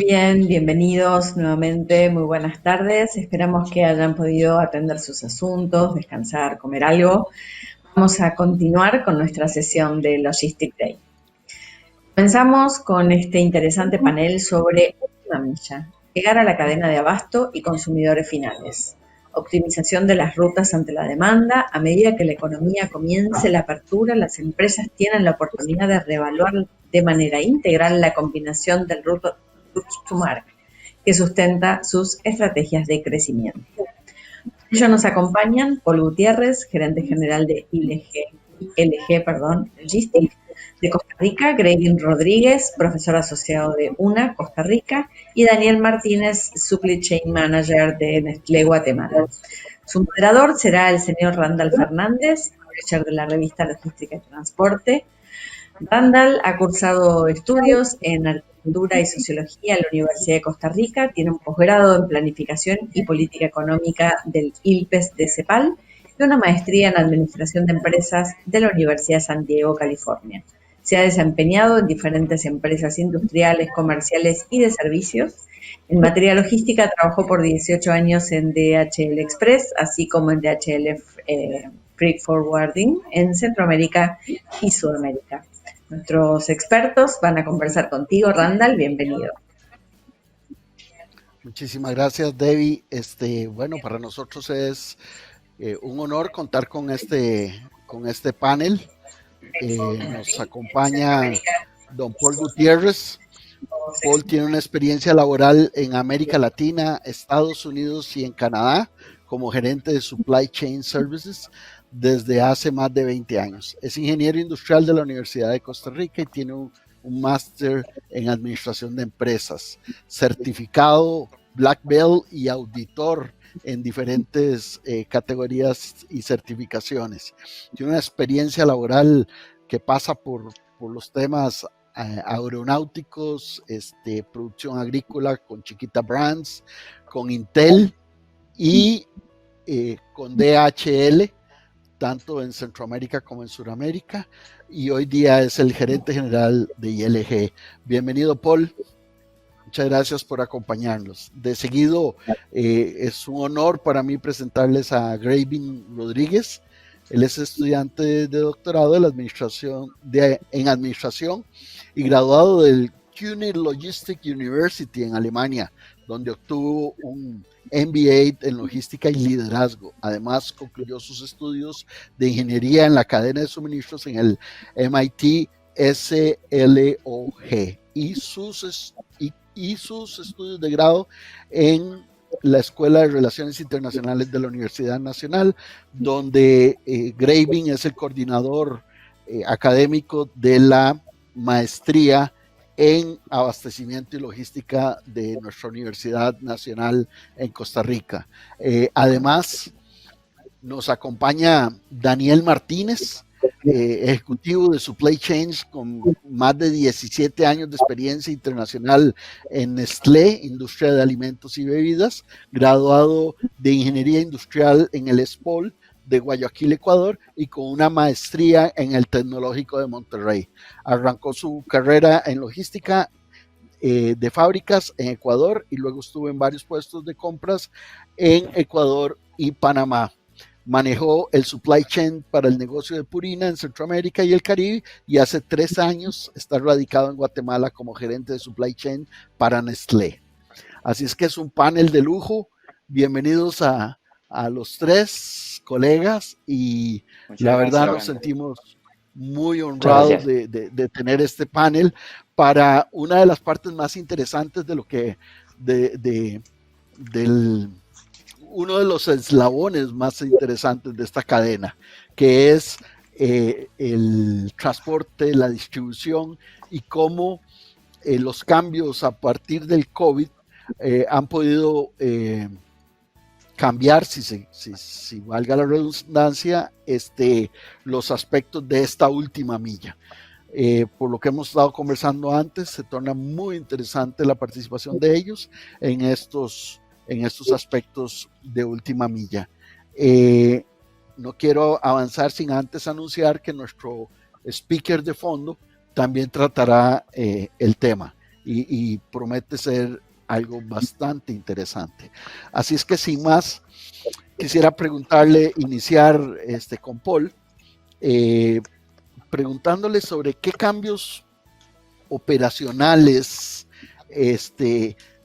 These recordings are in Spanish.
Bien, bienvenidos nuevamente, muy buenas tardes. Esperamos que hayan podido atender sus asuntos, descansar, comer algo. Vamos a continuar con nuestra sesión de Logistic Day. Comenzamos con este interesante panel sobre última milla, llegar a la cadena de abasto y consumidores finales. Optimización de las rutas ante la demanda. A medida que la economía comience la apertura, las empresas tienen la oportunidad de reevaluar de manera integral la combinación del route to market que sustenta sus estrategias de crecimiento. Ellos nos acompañan Paul Gutiérrez, gerente general de ILG Logistics de Costa Rica, Greg Rodríguez, profesor asociado de UNA, Costa Rica, y Daniel Martínez, Supply Chain Manager de Nestlé Guatemala. Su moderador será el señor Randall Fernández, publisher de la revista Logística y Transporte. Randall ha cursado estudios en Arquitectura y Sociología en la Universidad de Costa Rica, tiene un posgrado en Planificación y Política Económica del ILPES de CEPAL y una maestría en Administración de Empresas de la Universidad de San Diego, California. Se ha desempeñado en diferentes empresas industriales, comerciales y de servicios. En materia logística trabajó por 18 años en DHL Express, así como en DHL Freight Forwarding en Centroamérica y Sudamérica. Nuestros expertos van a conversar contigo, Randall, bienvenido. Muchísimas gracias, Debbie. Bueno, para nosotros es un honor contar con este panel. Nos acompaña don Paul Gutiérrez. Paul tiene una experiencia laboral en América Latina, Estados Unidos y en Canadá como gerente de Supply Chain Services desde hace más de 20 años. Es ingeniero industrial de la Universidad de Costa Rica y tiene un máster en administración de empresas, certificado Black Belt y auditor en diferentes categorías y certificaciones. Tiene una experiencia laboral que pasa por los temas aeronáuticos, producción agrícola con Chiquita Brands, con Intel y con DHL, tanto en Centroamérica como en Sudamérica, y hoy día es el gerente general de ILG. Bienvenido, Paul. Muchas gracias por acompañarnos. De seguido, es un honor para mí presentarles a Greg Rodríguez. Él es estudiante de doctorado en administración y graduado del CUNY Logistic University en Alemania, donde obtuvo un MBA en logística y liderazgo. Además, concluyó sus estudios de ingeniería en la cadena de suministros en el MIT SLOG y sus estudios de grado en la Escuela de Relaciones Internacionales de la Universidad Nacional, donde Graving es el coordinador académico de la maestría en abastecimiento y logística de nuestra Universidad Nacional en Costa Rica. Además, nos acompaña Daniel Martínez, ejecutivo de Supply Chain con más de 17 años de experiencia internacional en Nestlé, industria de alimentos y bebidas, graduado de Ingeniería Industrial en el ESPOL de Guayaquil, Ecuador, y con una maestría en el Tecnológico de Monterrey. Arrancó su carrera en logística de fábricas en Ecuador y luego estuvo en varios puestos de compras en Ecuador y Panamá. Manejó el supply chain para el negocio de Purina en Centroamérica y el Caribe y hace 3 años está radicado en Guatemala como gerente de supply chain para Nestlé. Así es que es un panel de lujo. Bienvenidos a los 3 colegas y la verdad nos sentimos muy honrados de tener este panel para una de las partes más interesantes de lo que uno de los eslabones más interesantes de esta cadena, que es el transporte, la distribución y cómo los cambios a partir del COVID han podido cambiar, si valga la redundancia, los aspectos de esta última milla. Por lo que hemos estado conversando antes, se torna muy interesante la participación de ellos en estos aspectos de última milla. No quiero avanzar sin antes anunciar que nuestro speaker de fondo también tratará el tema. y promete ser algo bastante interesante. Así es que sin más, quisiera preguntarle, iniciar con Paul, preguntándole sobre qué cambios operacionales,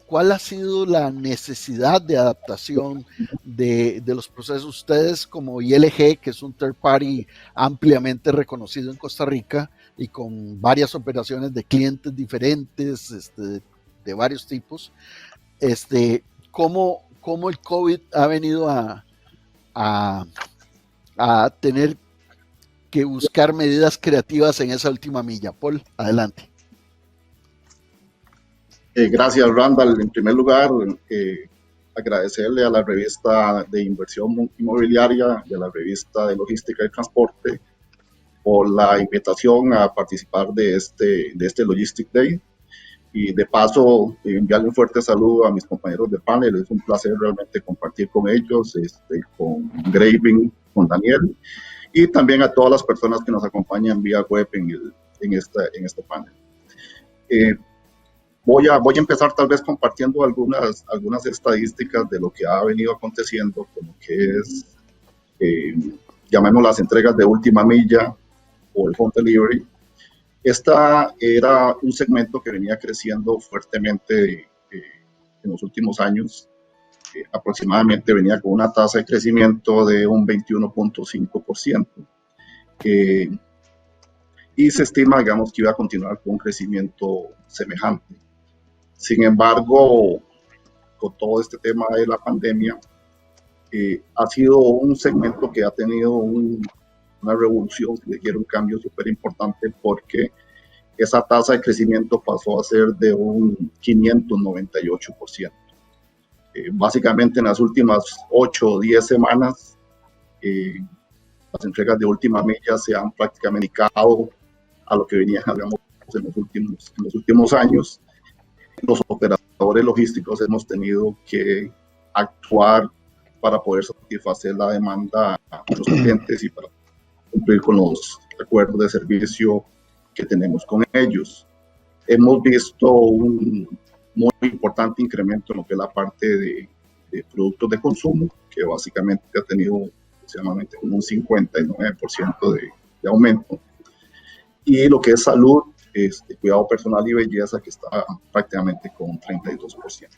cuál ha sido la necesidad de adaptación de los procesos. Ustedes como ILG, que es un third party ampliamente reconocido en Costa Rica y con varias operaciones de clientes diferentes, de varios tipos, cómo el COVID ha venido a tener que buscar medidas creativas en esa última milla. Paul, adelante. Gracias, Randall. En primer lugar, agradecerle a la revista de inversión inmobiliaria y a la revista de logística y transporte por la invitación a participar de este Logistic Day. Y de paso, enviarle un fuerte saludo a mis compañeros de panel. Es un placer realmente compartir con ellos, con Graving, con Daniel, y también a todas las personas que nos acompañan vía web en este panel. Voy a empezar tal vez compartiendo algunas estadísticas de lo que ha venido aconteciendo con lo que es, llamemos las entregas de última milla o el home delivery. Esta era un segmento que venía creciendo fuertemente en los últimos años. Aproximadamente venía con una tasa de crecimiento de un 21.5%. Y se estima, digamos, que iba a continuar con un crecimiento semejante. Sin embargo, con todo este tema de la pandemia, ha sido un segmento que ha tenido una revolución, si le quiere, un cambio súper importante, porque esa tasa de crecimiento pasó a ser de un 598%. Básicamente en las últimas 8 o 10 semanas, las entregas de última milla se han prácticamente dedicado a lo que venía, digamos, en los últimos años. Los operadores logísticos hemos tenido que actuar para poder satisfacer la demanda de los clientes y para cumplir con los acuerdos de servicio que tenemos con ellos. Hemos visto un muy importante incremento en lo que es la parte de productos de consumo, que básicamente ha tenido aproximadamente como un 59% de aumento. Y lo que es salud, cuidado personal y belleza, que está prácticamente con 32%.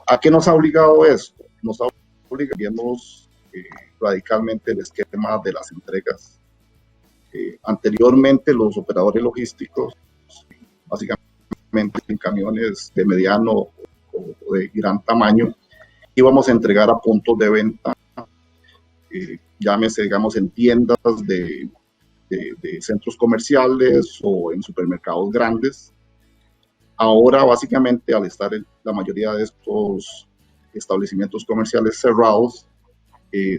¿A qué nos ha obligado esto? Nos ha obligado a cambiarnos radicalmente el esquema de las entregas. Anteriormente, los operadores logísticos, básicamente en camiones de mediano o de gran tamaño, íbamos a entregar a puntos de venta, llámese, digamos, en tiendas de centros comerciales o en supermercados grandes. Ahora, básicamente, al estar la mayoría de estos establecimientos comerciales cerrados,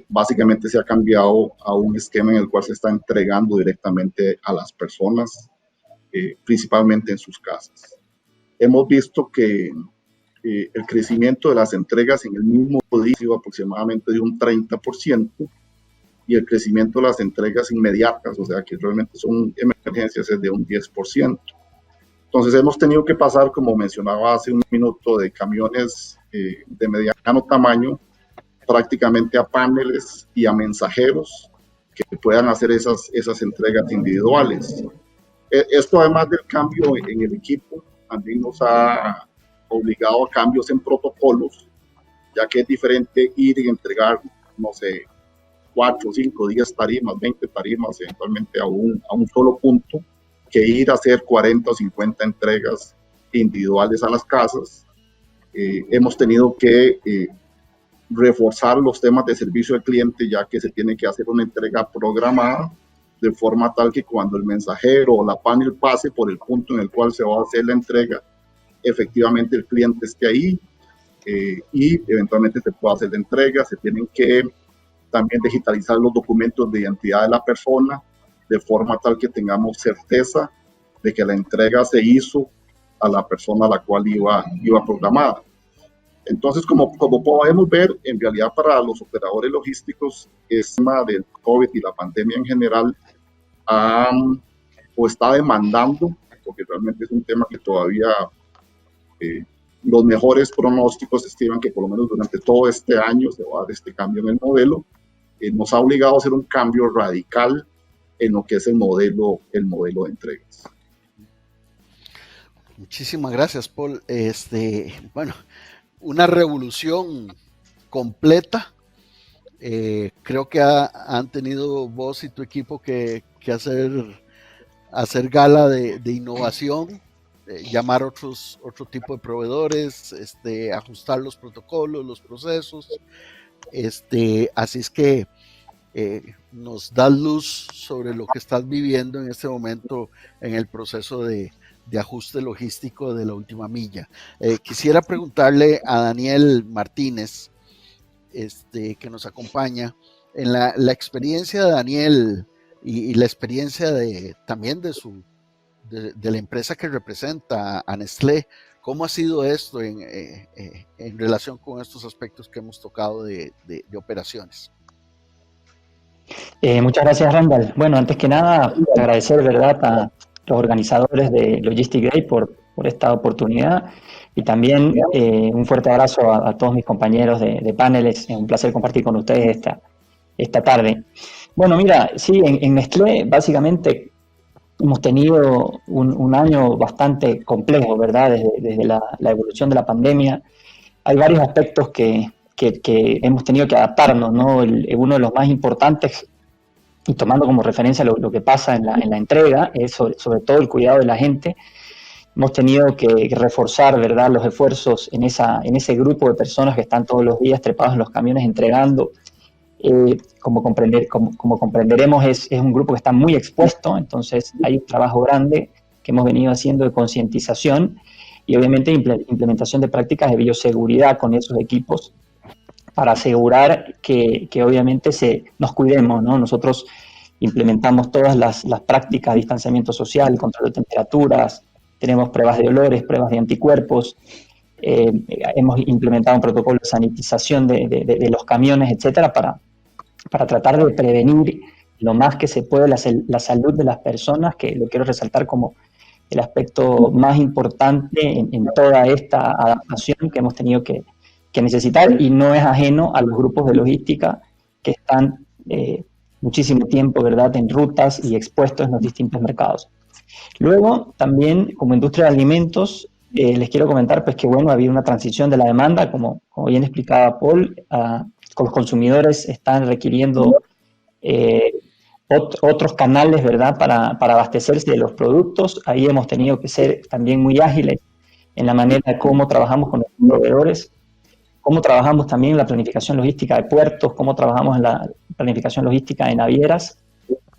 básicamente se ha cambiado a un esquema en el cual se está entregando directamente a las personas, principalmente en sus casas. Hemos visto que el crecimiento de las entregas en el mismo día ha sido aproximadamente de un 30%, y el crecimiento de las entregas inmediatas, o sea, que realmente son emergencias, es de un 10%. Entonces hemos tenido que pasar, como mencionaba hace un minuto, de camiones de mediano tamaño prácticamente a paneles y a mensajeros que puedan hacer esas entregas individuales. Esto, además del cambio en el equipo, también nos ha obligado a cambios en protocolos, ya que es diferente ir y entregar, no sé, 4, 5, 10 tarimas, 20 tarimas eventualmente a un solo punto, que ir a hacer 40 o 50 entregas individuales a las casas. Hemos tenido que reforzar los temas de servicio al cliente, ya que se tiene que hacer una entrega programada de forma tal que cuando el mensajero o la panel pase por el punto en el cual se va a hacer la entrega, efectivamente el cliente esté ahí y eventualmente se pueda hacer la entrega. Se tienen que también digitalizar los documentos de identidad de la persona de forma tal que tengamos certeza de que la entrega se hizo a la persona a la cual iba programada. Entonces, como podemos ver, en realidad para los operadores logísticos, el tema del COVID y la pandemia en general está demandando porque realmente es un tema que todavía los mejores pronósticos estiman que por lo menos durante todo este año se va a dar este cambio en el modelo. Nos ha obligado a hacer un cambio radical en lo que es el modelo de entregas. Muchísimas gracias, Paul. Bueno, una revolución completa. Creo que han tenido vos y tu equipo que hacer gala de innovación, llamar otro tipo de proveedores, ajustar los protocolos, los procesos. Así es que nos da luz sobre lo que estás viviendo en este momento en el proceso de ajuste logístico de la última milla. Quisiera preguntarle a Daniel Martínez, que nos acompaña, en la experiencia de Daniel y la experiencia también de la empresa que representa a Nestlé. ¿Cómo ha sido esto en relación con estos aspectos que hemos tocado de operaciones? Muchas gracias, Randall. Bueno, antes que nada, agradecer, ¿verdad?, a los organizadores de Logistic Day por esta oportunidad, y también un fuerte abrazo a todos mis compañeros de paneles. Es un placer compartir con ustedes esta tarde. Bueno, mira, sí, en Nestlé básicamente hemos tenido un año bastante complejo, ¿verdad? Desde la evolución de la pandemia. Hay varios aspectos que hemos tenido que adaptarnos, ¿no? Uno de los más importantes, y tomando como referencia lo que pasa en la entrega, es sobre todo el cuidado de la gente. Hemos tenido que reforzar, ¿verdad?, los esfuerzos en ese grupo de personas que están todos los días trepados en los camiones entregando. Como comprenderemos, es un grupo que está muy expuesto, entonces hay un trabajo grande que hemos venido haciendo de concientización y obviamente implementación de prácticas de bioseguridad con esos equipos para asegurar que obviamente nos cuidemos, ¿no? Nosotros implementamos todas las prácticas de distanciamiento social, control de temperaturas, tenemos pruebas de olores, pruebas de anticuerpos, hemos implementado un protocolo de sanitización de los camiones, etcétera, para tratar de prevenir lo más que se puede la salud de las personas, que lo quiero resaltar como el aspecto más importante en toda esta adaptación que hemos tenido que necesitar, y no es ajeno a los grupos de logística que están muchísimo tiempo, ¿verdad?, en rutas y expuestos en los distintos mercados. Luego, también como industria de alimentos, les quiero comentar pues que bueno, ha habido una transición de la demanda, como bien explicaba Paul, con los consumidores están requiriendo otros canales, ¿verdad?, para abastecerse de los productos. Ahí hemos tenido que ser también muy ágiles en la manera de cómo trabajamos con los proveedores, cómo trabajamos también en la planificación logística de puertos, cómo trabajamos en la planificación logística de navieras,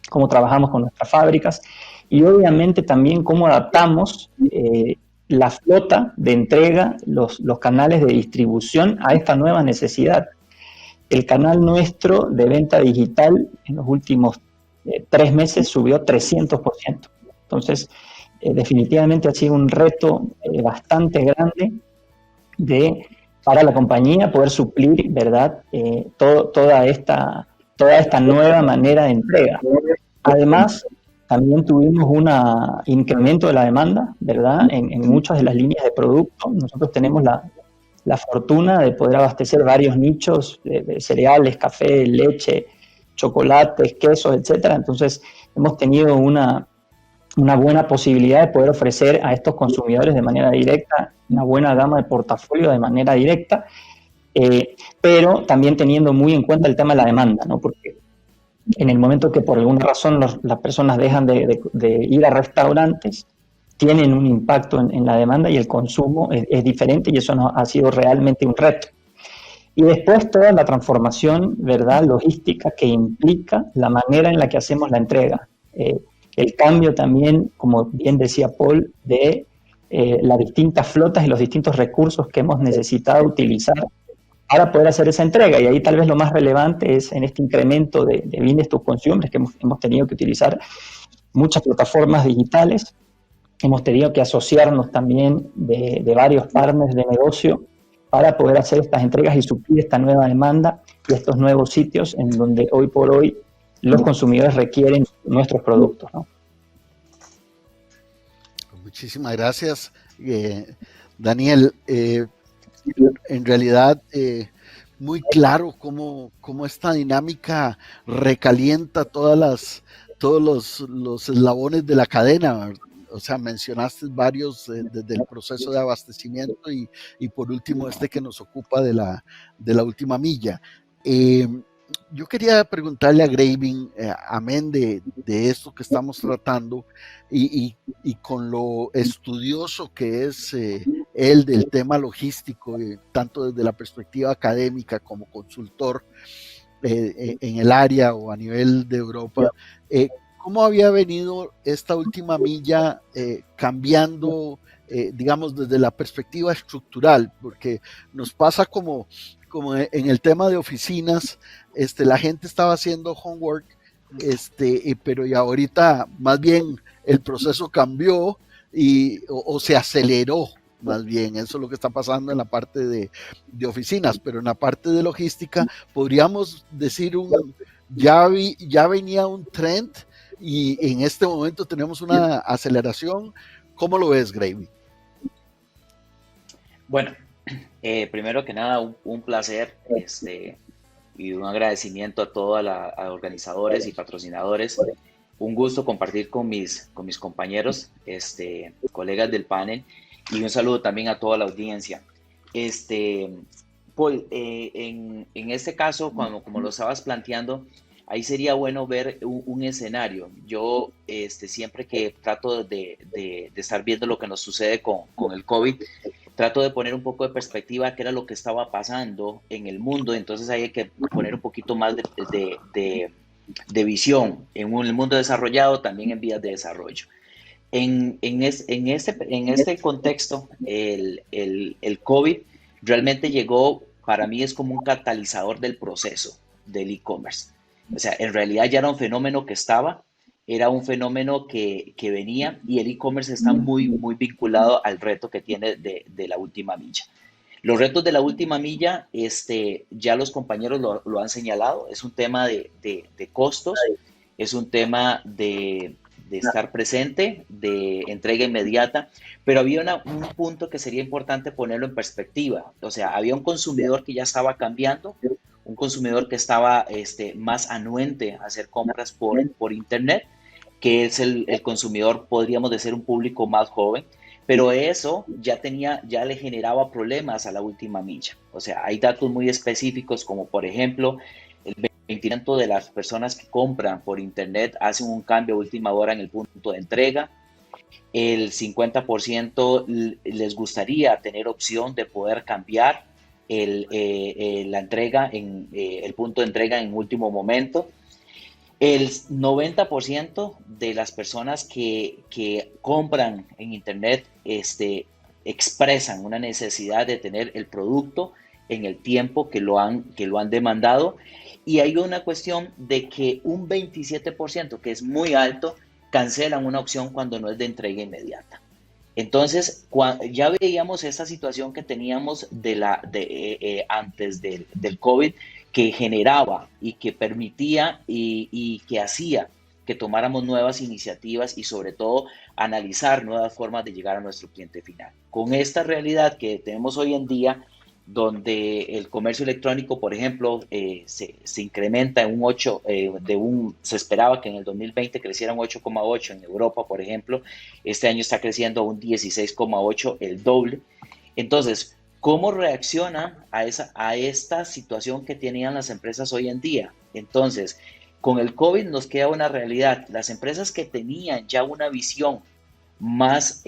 cómo trabajamos con nuestras fábricas, y obviamente también cómo adaptamos la flota de entrega, los canales de distribución a esta nueva necesidad. El canal nuestro de venta digital en los últimos 3 meses subió 300%. Entonces, definitivamente ha sido un reto bastante grande para la compañía poder suplir, ¿verdad?, toda esta nueva manera de entrega. Además, también tuvimos un incremento de la demanda, ¿verdad?, en muchas de las líneas de producto. Nosotros tenemos la fortuna de poder abastecer varios nichos de cereales, café, leche, chocolates, quesos, etcétera. Entonces, hemos tenido una buena posibilidad de poder ofrecer a estos consumidores de manera directa una buena gama de portafolio de manera directa, pero también teniendo muy en cuenta el tema de la demanda, ¿no? Porque en el momento que por alguna razón las personas dejan de ir a restaurantes, tienen un impacto en la demanda y el consumo es diferente, y eso ha sido realmente un reto. Y después toda la transformación, ¿verdad?, logística que implica la manera en la que hacemos la entrega. El cambio también, como bien decía Paul, de las distintas flotas y los distintos recursos que hemos necesitado utilizar para poder hacer esa entrega. Y ahí tal vez lo más relevante es en este incremento de business to consumers que hemos tenido que utilizar muchas plataformas digitales. Hemos tenido que asociarnos también de varios partners de negocio para poder hacer estas entregas y suplir esta nueva demanda y estos nuevos sitios en donde hoy por hoy los consumidores requieren nuestros productos, ¿no? Muchísimas gracias, Daniel. En realidad, muy claro cómo esta dinámica recalienta todos los eslabones de la cadena. O sea, mencionaste varios desde el proceso de abastecimiento y por último que nos ocupa de la última milla. Yo quería preguntarle a Graving, amén de esto que estamos tratando y con lo estudioso que es él del tema logístico, tanto desde la perspectiva académica como consultor en el área o a nivel de Europa, ¿cómo había venido esta última milla cambiando, digamos, desde la perspectiva estructural? Porque nos pasa como en el tema de oficinas, la gente estaba haciendo homework, pero y ahorita más bien el proceso cambió o se aceleró. Más bien, eso es lo que está pasando en la parte de oficinas, pero en la parte de logística podríamos decir ya venía un trend y en este momento tenemos una aceleración. ¿Cómo lo ves, Gravy? Bueno, primero que nada, un placer y un agradecimiento a todos los organizadores y patrocinadores. Un gusto compartir con mis compañeros, colegas del panel, y un saludo también a toda la audiencia. Paul, en este caso, como lo estabas planteando, ahí sería bueno ver un escenario. Yo siempre que trato de estar viendo lo que nos sucede con el COVID, trato de poner un poco de perspectiva qué era lo que estaba pasando en el mundo. Entonces hay que poner un poquito más de visión en el mundo desarrollado, también en vías de desarrollo. En este contexto, el COVID realmente llegó, para mí es como un catalizador del proceso del e-commerce. O sea, en realidad ya era un fenómeno que era un fenómeno que venía, y el e-commerce está muy, muy vinculado al reto que tiene de la última milla. Los retos de la última milla, ya los compañeros lo han señalado, es un tema de costos, es un tema de estar presente, de entrega inmediata, pero había un punto que sería importante ponerlo en perspectiva. O sea, había un consumidor que ya estaba cambiando, un consumidor que estaba más anuente a hacer compras por internet, que es el consumidor, podríamos decir, un público más joven, pero eso ya le generaba problemas a la última milla. O sea, hay datos muy específicos, como por ejemplo, el 20% de las personas que compran por internet hacen un cambio a última hora en el punto de entrega. El 50% les gustaría tener opción de poder cambiar la entrega el punto de entrega en último momento. El 90% de las personas que compran en internet expresan una necesidad de tener el producto en el tiempo que lo han demandado. Y hay una cuestión de que un 27%, que es muy alto, cancelan una opción cuando no es de entrega inmediata. Entonces, ya veíamos esta situación que teníamos antes del COVID, que generaba y que permitía y que hacía que tomáramos nuevas iniciativas y sobre todo analizar nuevas formas de llegar a nuestro cliente final. Con esta realidad que tenemos hoy en día, donde el comercio electrónico, por ejemplo, se incrementa en se esperaba que en el 2020 creciera un 8,8 en Europa, por ejemplo. Este año está creciendo a un 16,8, el doble. Entonces, ¿cómo reacciona a esta situación que tenían las empresas hoy en día? Entonces, con el COVID nos queda una realidad. Las empresas que tenían ya una visión más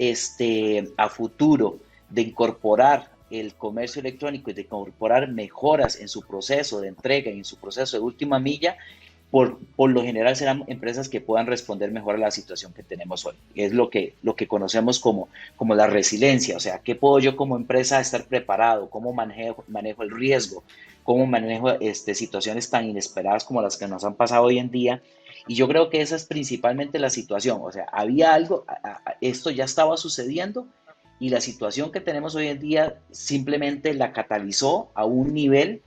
a futuro de incorporar el comercio electrónico y de incorporar mejoras en su proceso de entrega y en su proceso de última milla, por lo general serán empresas que puedan responder mejor a la situación que tenemos hoy. Es lo que conocemos como la resiliencia. O sea, ¿qué puedo yo como empresa estar preparado? ¿Cómo manejo el riesgo? ¿Cómo manejo situaciones tan inesperadas como las que nos han pasado hoy en día? Y yo creo que esa es principalmente la situación. O sea, había algo, esto ya estaba sucediendo, y la situación que tenemos hoy en día simplemente la catalizó a un nivel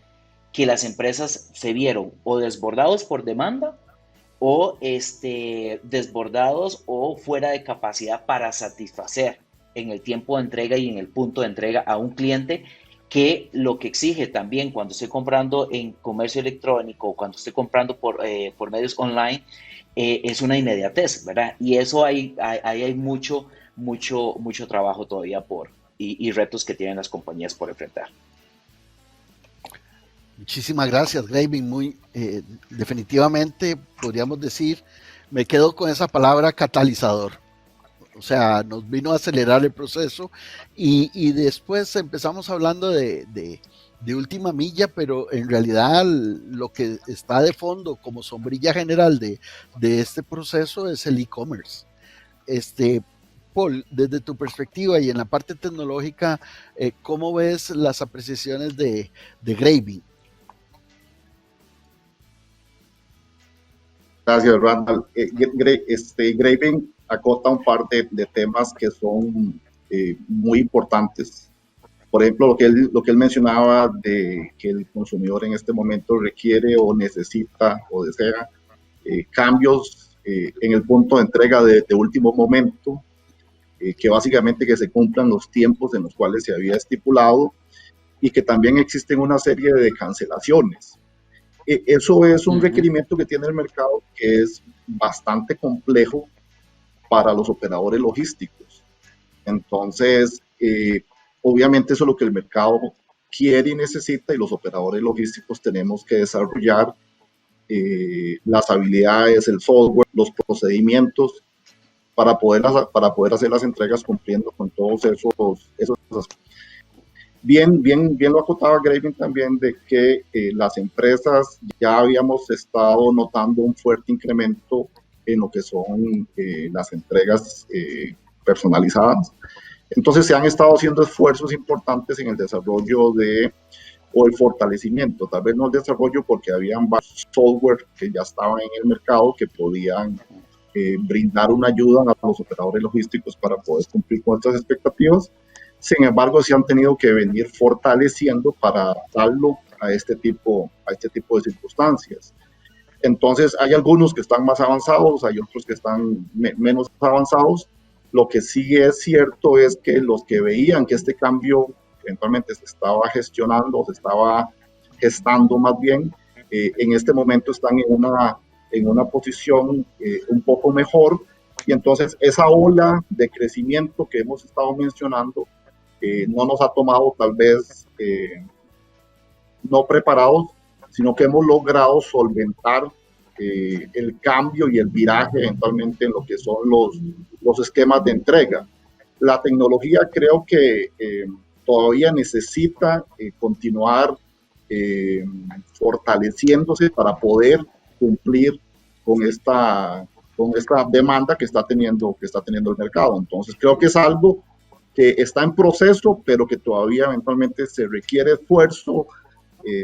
que las empresas se vieron o desbordados por demanda o desbordados o fuera de capacidad para satisfacer en el tiempo de entrega y en el punto de entrega a un cliente, que lo que exige también cuando estoy comprando en comercio electrónico o cuando estoy comprando por medios online, es una inmediatez, ¿verdad? Y eso ahí hay mucho trabajo todavía y retos que tienen las compañías por enfrentar. Muchísimas gracias, Graving. Muy definitivamente podríamos decir, me quedo con esa palabra catalizador. O sea, nos vino a acelerar el proceso y después empezamos hablando de última milla, pero en realidad lo que está de fondo como sombrilla general de este proceso es el e-commerce. Paul, desde tu perspectiva y en la parte tecnológica, ¿cómo ves las apreciaciones de Graving? Gracias, Randall. Graving acota un par de temas que son muy importantes. Por ejemplo, lo que él mencionaba de que el consumidor en este momento requiere o necesita o desea cambios en el punto de entrega de último momento, que básicamente que se cumplan los tiempos en los cuales se había estipulado y que también existen una serie de cancelaciones. Eso es un requerimiento que tiene el mercado que es bastante complejo para los operadores logísticos. Entonces, obviamente eso es lo que el mercado quiere y necesita, y los operadores logísticos tenemos que desarrollar las habilidades, el software, los procedimientos para poder hacer las entregas cumpliendo con todos esos aspectos. Bien lo acotaba Graving también de que las empresas ya habíamos estado notando un fuerte incremento en lo que son las entregas personalizadas. Entonces se han estado haciendo esfuerzos importantes en el desarrollo o el fortalecimiento, tal vez no el desarrollo porque habían varios software que ya estaban en el mercado que podían brindar una ayuda a los operadores logísticos para poder cumplir con estas expectativas. Sin embargo, se han tenido que venir fortaleciendo para adaptarlo a este tipo de circunstancias. Entonces, hay algunos que están más avanzados, hay otros que están menos avanzados. Lo que sí es cierto es que los que veían que este cambio eventualmente se estaba gestionando, o se estaba gestando más bien, en este momento están en una posición un poco mejor, y entonces esa ola de crecimiento que hemos estado mencionando no nos ha tomado tal vez no preparados, sino que hemos logrado solventar el cambio y el viraje eventualmente en lo que son los esquemas de entrega. La tecnología creo que todavía necesita continuar fortaleciéndose para poder cumplir con esta demanda que está teniendo el mercado. Entonces creo que es algo que está en proceso, pero que todavía eventualmente se requiere esfuerzo,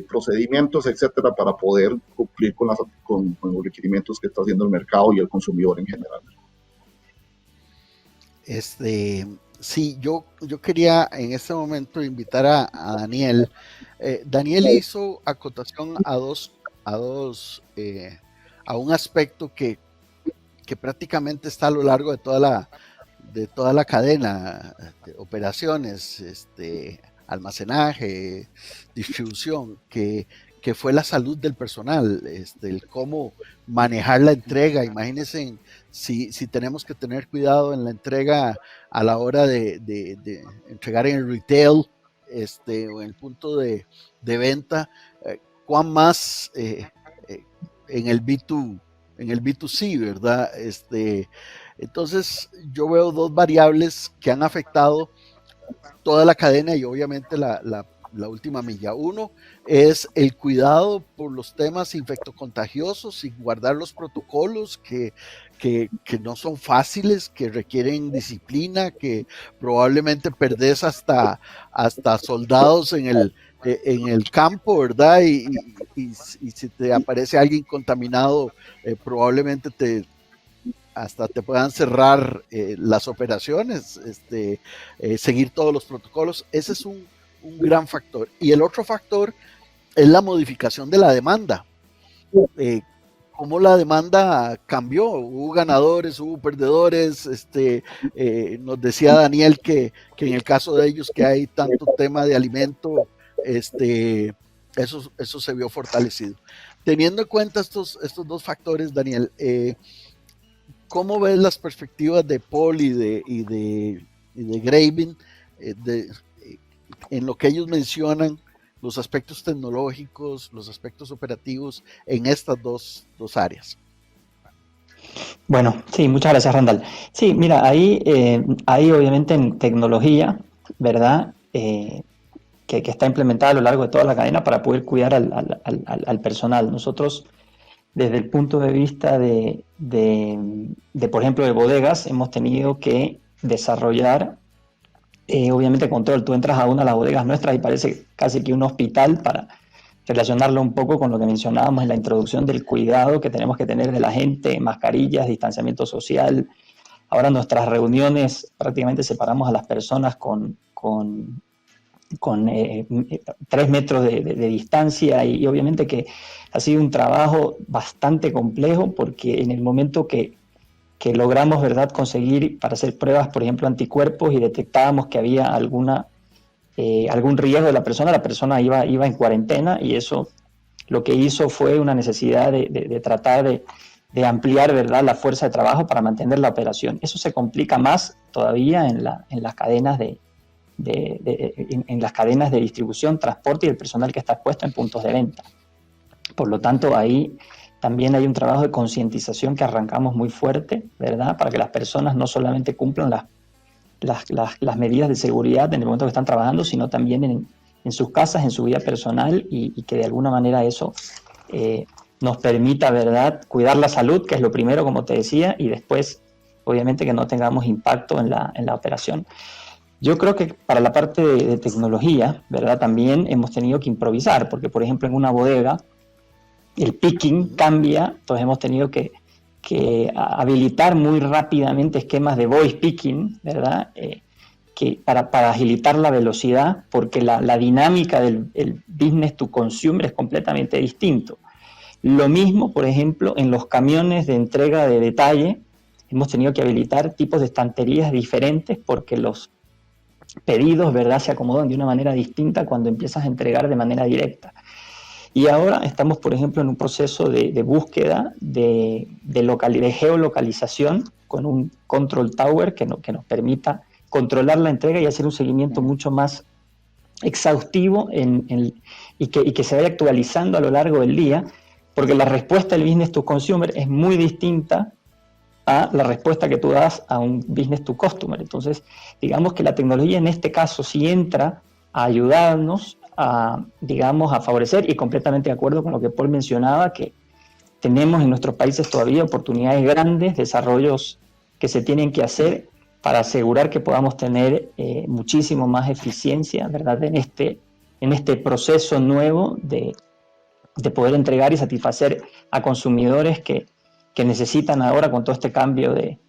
procedimientos, etcétera, para poder cumplir con los requerimientos que está haciendo el mercado y el consumidor en general. Sí, yo quería en este momento invitar a Daniel. Daniel hizo acotación a un aspecto que prácticamente está a lo largo de toda la cadena de operaciones, almacenaje, distribución, que fue la salud del personal, el cómo manejar la entrega. Imagínense si tenemos que tener cuidado en la entrega a la hora de entregar en el retail, o en el punto de venta, cuán más en el B2C, ¿verdad? Entonces yo veo dos variables que han afectado toda la cadena y obviamente la última milla. Uno es el cuidado por los temas infectocontagiosos y guardar los protocolos que no son fáciles, que requieren disciplina, que probablemente perdés hasta soldados en el campo, ¿verdad? Y si te aparece alguien contaminado, probablemente hasta te puedan cerrar las operaciones, seguir todos los protocolos. Ese es un gran factor. Y el otro factor es la modificación de la demanda. cómo la demanda cambió. Hubo ganadores, hubo perdedores. Nos decía Daniel que en el caso de ellos que hay tanto tema de alimento, eso se vio fortalecido. Teniendo en cuenta estos dos factores, Daniel, ¿cómo ves las perspectivas de Paul y de Gravin en lo que ellos mencionan, los aspectos tecnológicos, los aspectos operativos en estas dos áreas? Bueno, sí, muchas gracias, Randall. Sí, mira, ahí obviamente en tecnología, ¿verdad? Que está implementada a lo largo de toda la cadena para poder cuidar al personal. Nosotros, desde el punto de vista de, por ejemplo, de bodegas, hemos tenido que desarrollar, obviamente, control. Tú entras a una de las bodegas nuestras y parece casi que un hospital, para relacionarlo un poco con lo que mencionábamos en la introducción del cuidado que tenemos que tener de la gente, mascarillas, distanciamiento social. Ahora nuestras reuniones prácticamente separamos a las personas con 3 metros de distancia, y obviamente que ha sido un trabajo bastante complejo, porque en el momento que logramos, ¿verdad?, conseguir para hacer pruebas, por ejemplo, anticuerpos, y detectábamos que había algún riesgo de la persona iba en cuarentena, y eso lo que hizo fue una necesidad de tratar de ampliar, ¿verdad?, la fuerza de trabajo para mantener la operación. Eso se complica más todavía en las cadenas en las cadenas de distribución, transporte y el personal que está expuesto en puntos de venta. Por lo tanto, ahí también hay un trabajo de concientización que arrancamos muy fuerte, ¿verdad?, para que las personas no solamente cumplan las medidas de seguridad en el momento que están trabajando, sino también en sus casas, en su vida personal, y que de alguna manera eso nos permita, ¿verdad?, cuidar la salud, que es lo primero, como te decía, y después, obviamente, que no tengamos impacto en la operación. Yo creo que para la parte de tecnología, ¿verdad?, también hemos tenido que improvisar, porque, por ejemplo, en una bodega el picking cambia, entonces hemos tenido que habilitar muy rápidamente esquemas de voice picking, ¿verdad?, para agilitar la velocidad, porque la dinámica del business to consumer es completamente distinto. Lo mismo, por ejemplo, en los camiones de entrega de detalle, hemos tenido que habilitar tipos de estanterías diferentes, porque los pedidos, ¿verdad?, se acomodan de una manera distinta cuando empiezas a entregar de manera directa. Y ahora estamos, por ejemplo, en un proceso de búsqueda de geolocalización, con un control tower que nos permita controlar la entrega y hacer un seguimiento mucho más exhaustivo y que se vaya actualizando a lo largo del día, porque la respuesta del business to consumer es muy distinta a la respuesta que tú das a un business to customer. Entonces, digamos que la tecnología en este caso sí entra a ayudarnos a favorecer, y completamente de acuerdo con lo que Paul mencionaba, que tenemos en nuestros países todavía oportunidades grandes, desarrollos que se tienen que hacer para asegurar que podamos tener muchísimo más eficiencia, ¿verdad?, en este proceso nuevo de poder entregar y satisfacer a consumidores que necesitan ahora con todo este cambio de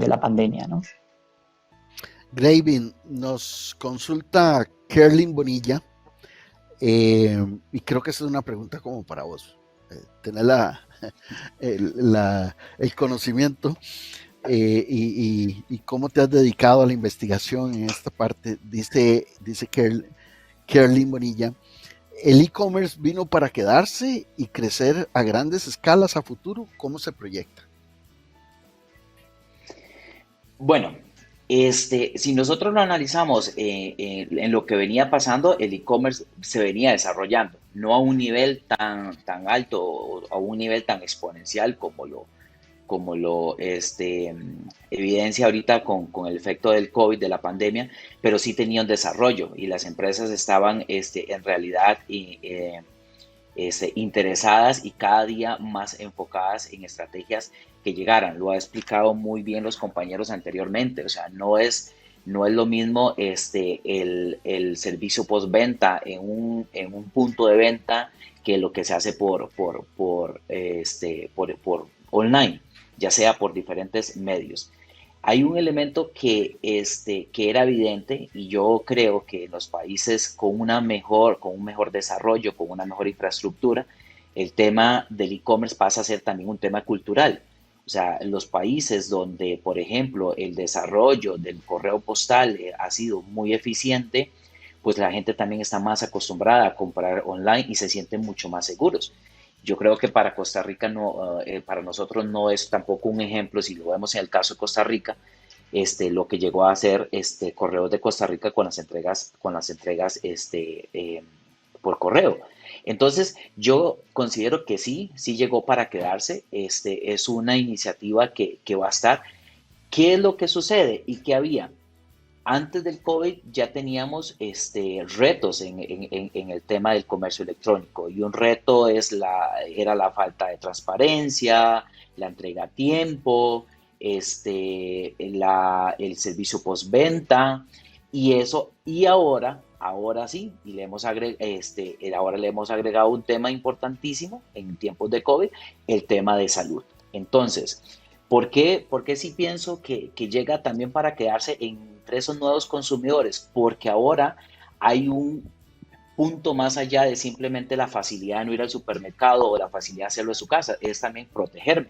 la pandemia, ¿no? Gravin, nos consulta Kerlin Bonilla, y creo que esa es una pregunta como para vos, tener el conocimiento, y cómo te has dedicado a la investigación en esta parte. Dice Kerlin Bonilla: ¿el e-commerce vino para quedarse y crecer a grandes escalas a futuro? ¿Cómo se proyecta? Bueno, si nosotros lo analizamos en lo que venía pasando, el e-commerce se venía desarrollando, no a un nivel tan alto o a un nivel tan exponencial como lo evidencia ahorita con el efecto del COVID, de la pandemia, pero sí tenía un desarrollo, y las empresas estaban en realidad interesadas y cada día más enfocadas en estrategias que llegaran. Lo ha explicado muy bien los compañeros anteriormente. O sea, no es lo mismo el servicio postventa en un punto de venta que lo que se hace por online, ya sea por diferentes medios. Hay un elemento que era evidente, y yo creo que en los países con un mejor desarrollo, con una mejor infraestructura, el tema del e-commerce pasa a ser también un tema cultural. O sea, los países donde, por ejemplo, el desarrollo del correo postal ha sido muy eficiente, pues la gente también está más acostumbrada a comprar online y se sienten mucho más seguros. Yo creo que para Costa Rica no, para nosotros no es tampoco un ejemplo, si lo vemos en el caso de Costa Rica, lo que llegó a hacer Correos de Costa Rica con las entregas por correo. Entonces, yo considero que sí llegó para quedarse. Es una iniciativa que va a estar. ¿Qué es lo que sucede y qué había? Antes del COVID ya teníamos retos en el tema del comercio electrónico y un reto era la falta de transparencia, la entrega a tiempo, el servicio postventa y eso. Y ahora sí, y ahora le hemos agregado un tema importantísimo en tiempos de COVID, el tema de salud. Entonces, ¿por qué sí pienso que llega también para quedarse entre esos nuevos consumidores? Porque ahora hay un punto más allá de simplemente la facilidad de no ir al supermercado o la facilidad de hacerlo en su casa, es también protegerme.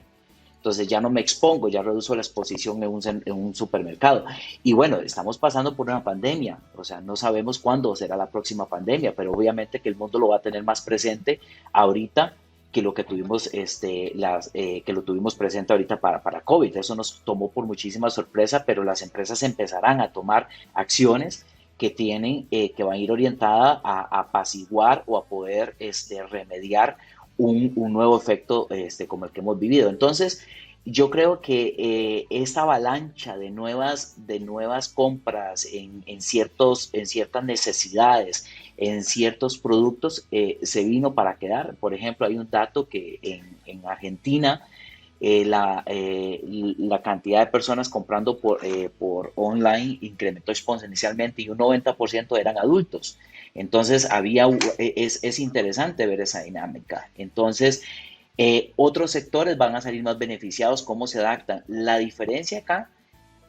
Entonces ya no me expongo, ya reduzo la exposición en un supermercado. Y bueno, estamos pasando por una pandemia, o sea, no sabemos cuándo será la próxima pandemia, pero obviamente que el mundo lo va a tener más presente ahorita que lo que tuvimos, que lo tuvimos presente ahorita para COVID. Eso nos tomó por muchísima sorpresa, pero las empresas empezarán a tomar acciones que que van a ir orientadas a apaciguar o a poder remediar un nuevo efecto como el que hemos vivido. Entonces, yo creo que esta avalancha de nuevas compras en ciertas necesidades, en ciertos productos, se vino para quedar. Por ejemplo, hay un dato que en Argentina la cantidad de personas comprando por online incrementó exponencialmente y un 90% eran adultos. Entonces, es interesante ver esa dinámica. Entonces, otros sectores van a salir más beneficiados, cómo se adaptan. La diferencia acá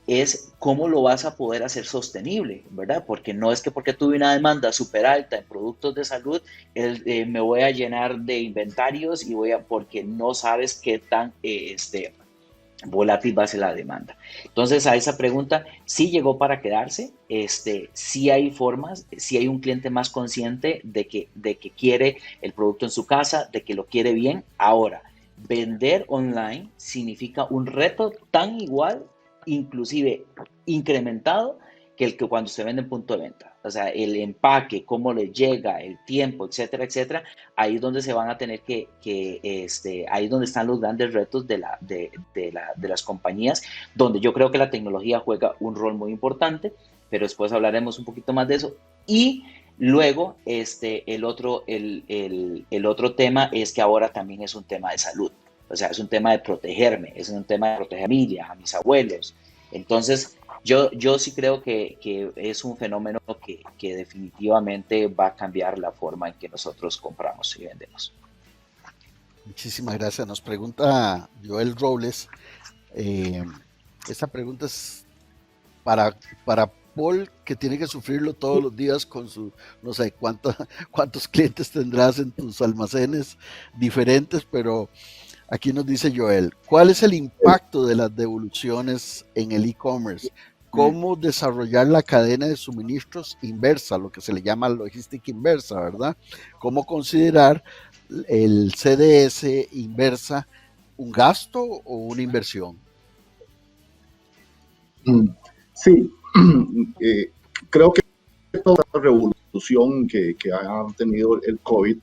es cómo lo vas a poder hacer sostenible, ¿verdad? Porque no es que porque tuve una demanda súper alta en productos de salud, me voy a llenar de inventarios porque no sabes qué tan volátil va a ser la demanda. Entonces, a esa pregunta, sí llegó para quedarse, sí hay formas, sí hay un cliente más consciente de que quiere el producto en su casa, de que lo quiere bien. Ahora, vender online significa un reto tan igual, inclusive incrementado, que el que cuando se vende en punto de venta. O sea, el empaque, cómo le llega, el tiempo, etcétera, etcétera. Ahí es donde se van a tener ahí es donde están los grandes retos de las compañías, donde yo creo que la tecnología juega un rol muy importante, pero después hablaremos un poquito más de eso. Y luego, el otro tema es que ahora también es un tema de salud. O sea, es un tema de protegerme, es un tema de proteger a mi familia, a mis abuelos. Entonces, yo sí creo que es un fenómeno que definitivamente va a cambiar la forma en que nosotros compramos y vendemos. Muchísimas gracias. Nos pregunta Joel Robles. Esta pregunta es para Paul, que tiene que sufrirlo todos los días con no sé cuántos clientes tendrás en tus almacenes diferentes, pero aquí nos dice Joel, ¿cuál es el impacto de las devoluciones en el e-commerce? ¿Cómo desarrollar la cadena de suministros inversa, lo que se le llama logística inversa, ¿verdad? ¿Cómo considerar el CDS inversa un gasto o una inversión? Sí, creo que toda la revolución que ha tenido el COVID,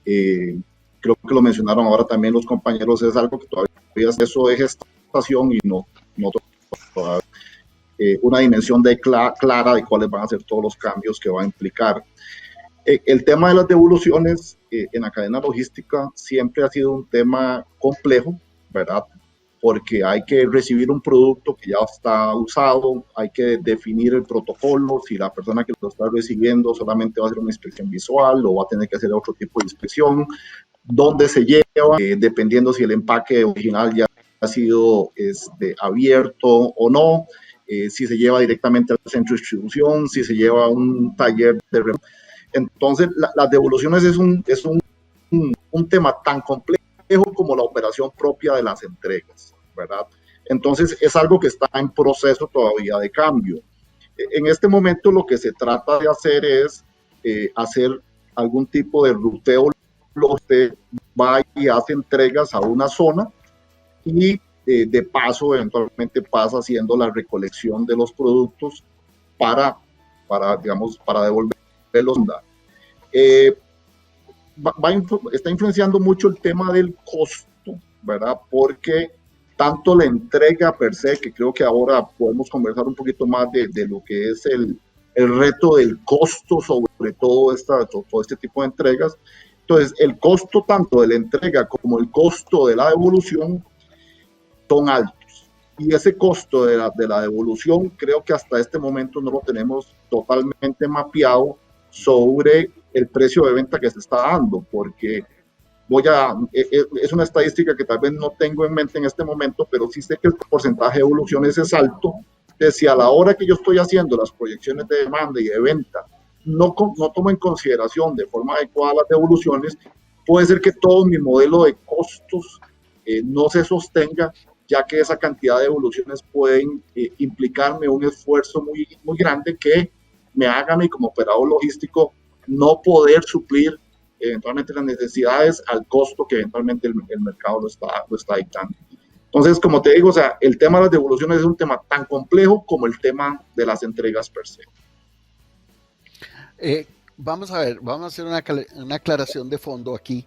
creo que lo mencionaron ahora también los compañeros, es algo que todavía eso es gestación y no todavía una dimensión clara de cuáles van a ser todos los cambios que va a implicar. El tema de las devoluciones en la cadena logística siempre ha sido un tema complejo, ¿verdad? Porque hay que recibir un producto que ya está usado, hay que definir el protocolo, si la persona que lo está recibiendo solamente va a hacer una inspección visual o va a tener que hacer otro tipo de inspección, dónde se lleva, dependiendo si el empaque original ya ha sido abierto o no, si se lleva directamente al centro de distribución, si se lleva a un taller de... Entonces, las devoluciones es un un tema tan complejo como la operación propia de las entregas, ¿verdad? Entonces es algo que está en proceso todavía de cambio. En este momento lo que se trata de hacer es hacer algún tipo de ruteo. Usted va y hace entregas a una zona y de paso eventualmente pasa haciendo la recolección de los productos para devolverlos. Está influenciando mucho el tema del costo, ¿verdad? Porque tanto la entrega per se, que creo que ahora podemos conversar un poquito más de lo que es el reto del costo sobre todo este tipo de entregas. Entonces, el costo tanto de la entrega como el costo de la devolución son altos. Y ese costo de la devolución creo que hasta este momento no lo tenemos totalmente mapeado sobre el precio de venta que se está dando, porque es una estadística que tal vez no tengo en mente en este momento, pero sí sé que el porcentaje de devoluciones es alto. Si a la hora que yo estoy haciendo las proyecciones de demanda y de venta no tomo en consideración de forma adecuada las devoluciones, puede ser que todo mi modelo de costos no se sostenga, ya que esa cantidad de devoluciones pueden implicarme un esfuerzo muy, muy grande que me haga a mí como operador logístico no poder suplir eventualmente las necesidades al costo que eventualmente el mercado lo está dictando. Entonces, como te digo, o sea, el tema de las devoluciones es un tema tan complejo como el tema de las entregas per se. Vamos a ver, vamos a hacer una aclaración de fondo aquí.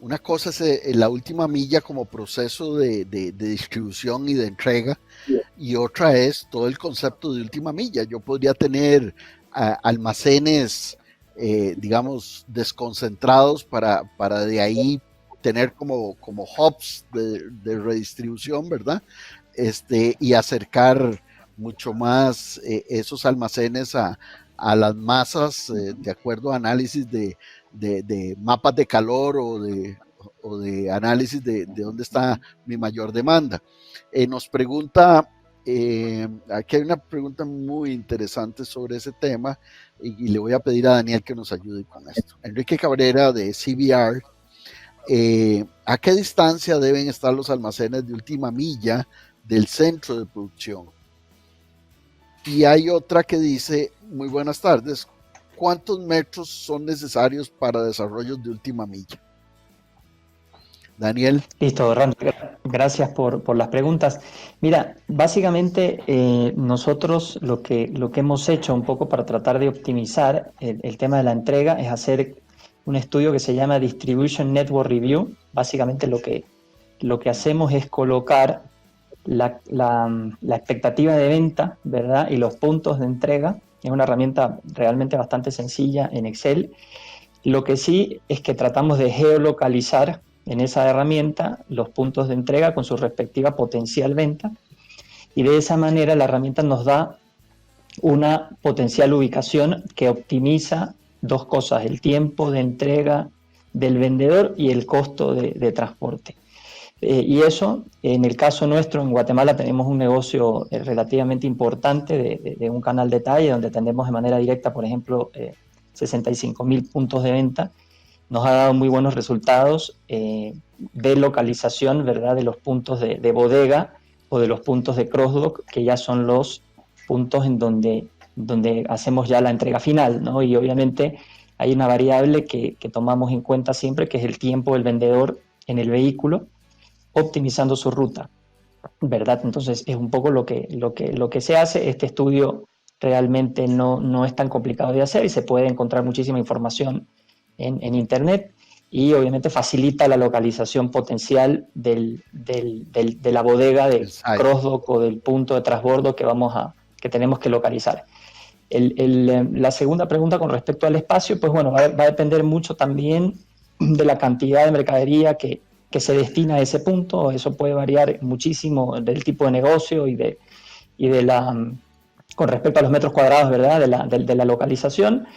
Una cosa es la última milla como proceso de distribución y de entrega, y otra es todo el concepto de última milla. Yo podría tener almacenes, digamos, desconcentrados para de ahí tener como hubs de redistribución, ¿verdad? Y acercar mucho más esos almacenes a las masas de acuerdo a análisis de mapas de calor o de análisis de dónde está mi mayor demanda. Nos pregunta, aquí hay una pregunta muy interesante sobre ese tema y le voy a pedir a Daniel que nos ayude con esto. Enrique Cabrera de CBR, ¿a qué distancia deben estar los almacenes de última milla del centro de producción? Y hay otra que dice, muy buenas tardes, ¿cuántos metros son necesarios para desarrollos de última milla? Daniel. Listo, Randy, gracias por las preguntas. Mira, básicamente nosotros lo que hemos hecho un poco para tratar de optimizar el tema de la entrega es hacer un estudio que se llama Distribution Network Review. Básicamente lo que hacemos es colocar la expectativa de venta, ¿verdad? Y los puntos de entrega. Es una herramienta realmente bastante sencilla en Excel. Lo que sí es que tratamos de geolocalizar en esa herramienta los puntos de entrega con su respectiva potencial venta, y de esa manera la herramienta nos da una potencial ubicación que optimiza dos cosas: el tiempo de entrega del vendedor y el costo de transporte. Y eso, en el caso nuestro, en Guatemala tenemos un negocio relativamente importante de un canal de talle donde atendemos de manera directa, por ejemplo, 65.000 puntos de venta. Nos ha dado muy buenos resultados de localización, ¿verdad?, de los puntos de bodega o de los puntos de cross-dock, que ya son los puntos en donde hacemos ya la entrega final, ¿no? Y obviamente hay una variable que tomamos en cuenta siempre, que es el tiempo del vendedor en el vehículo, optimizando su ruta, ¿verdad? Entonces es un poco lo que se hace. Este estudio realmente no es tan complicado de hacer y se puede encontrar muchísima información en internet, y obviamente facilita la localización potencial de la bodega, del cross-dock o del punto de transbordo que tenemos que localizar. La segunda pregunta con respecto al espacio, pues bueno, va a depender mucho también de la cantidad de mercadería que se destina a ese punto. Eso puede variar muchísimo del tipo de negocio con respecto a los metros cuadrados, ¿verdad?, de la localización.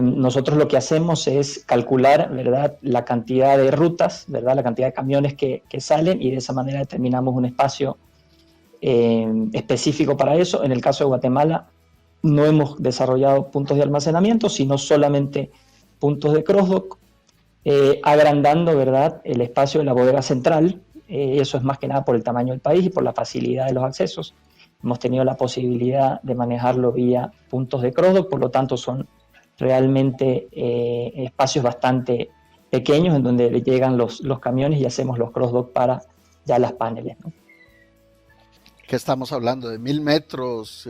Nosotros lo que hacemos es calcular, ¿verdad?, la cantidad de rutas, ¿verdad?, la cantidad de camiones que salen, y de esa manera determinamos un espacio específico para eso. En el caso de Guatemala no hemos desarrollado puntos de almacenamiento, sino solamente puntos de cross-dock, agrandando, ¿verdad?, el espacio de la bodega central. Eso es más que nada por el tamaño del país y por la facilidad de los accesos. Hemos tenido la posibilidad de manejarlo vía puntos de cross-dock, por lo tanto son realmente espacios bastante pequeños en donde llegan los camiones y hacemos los cross-dock para ya las paneles, ¿no? ¿Qué estamos hablando? ¿De 1000 metros?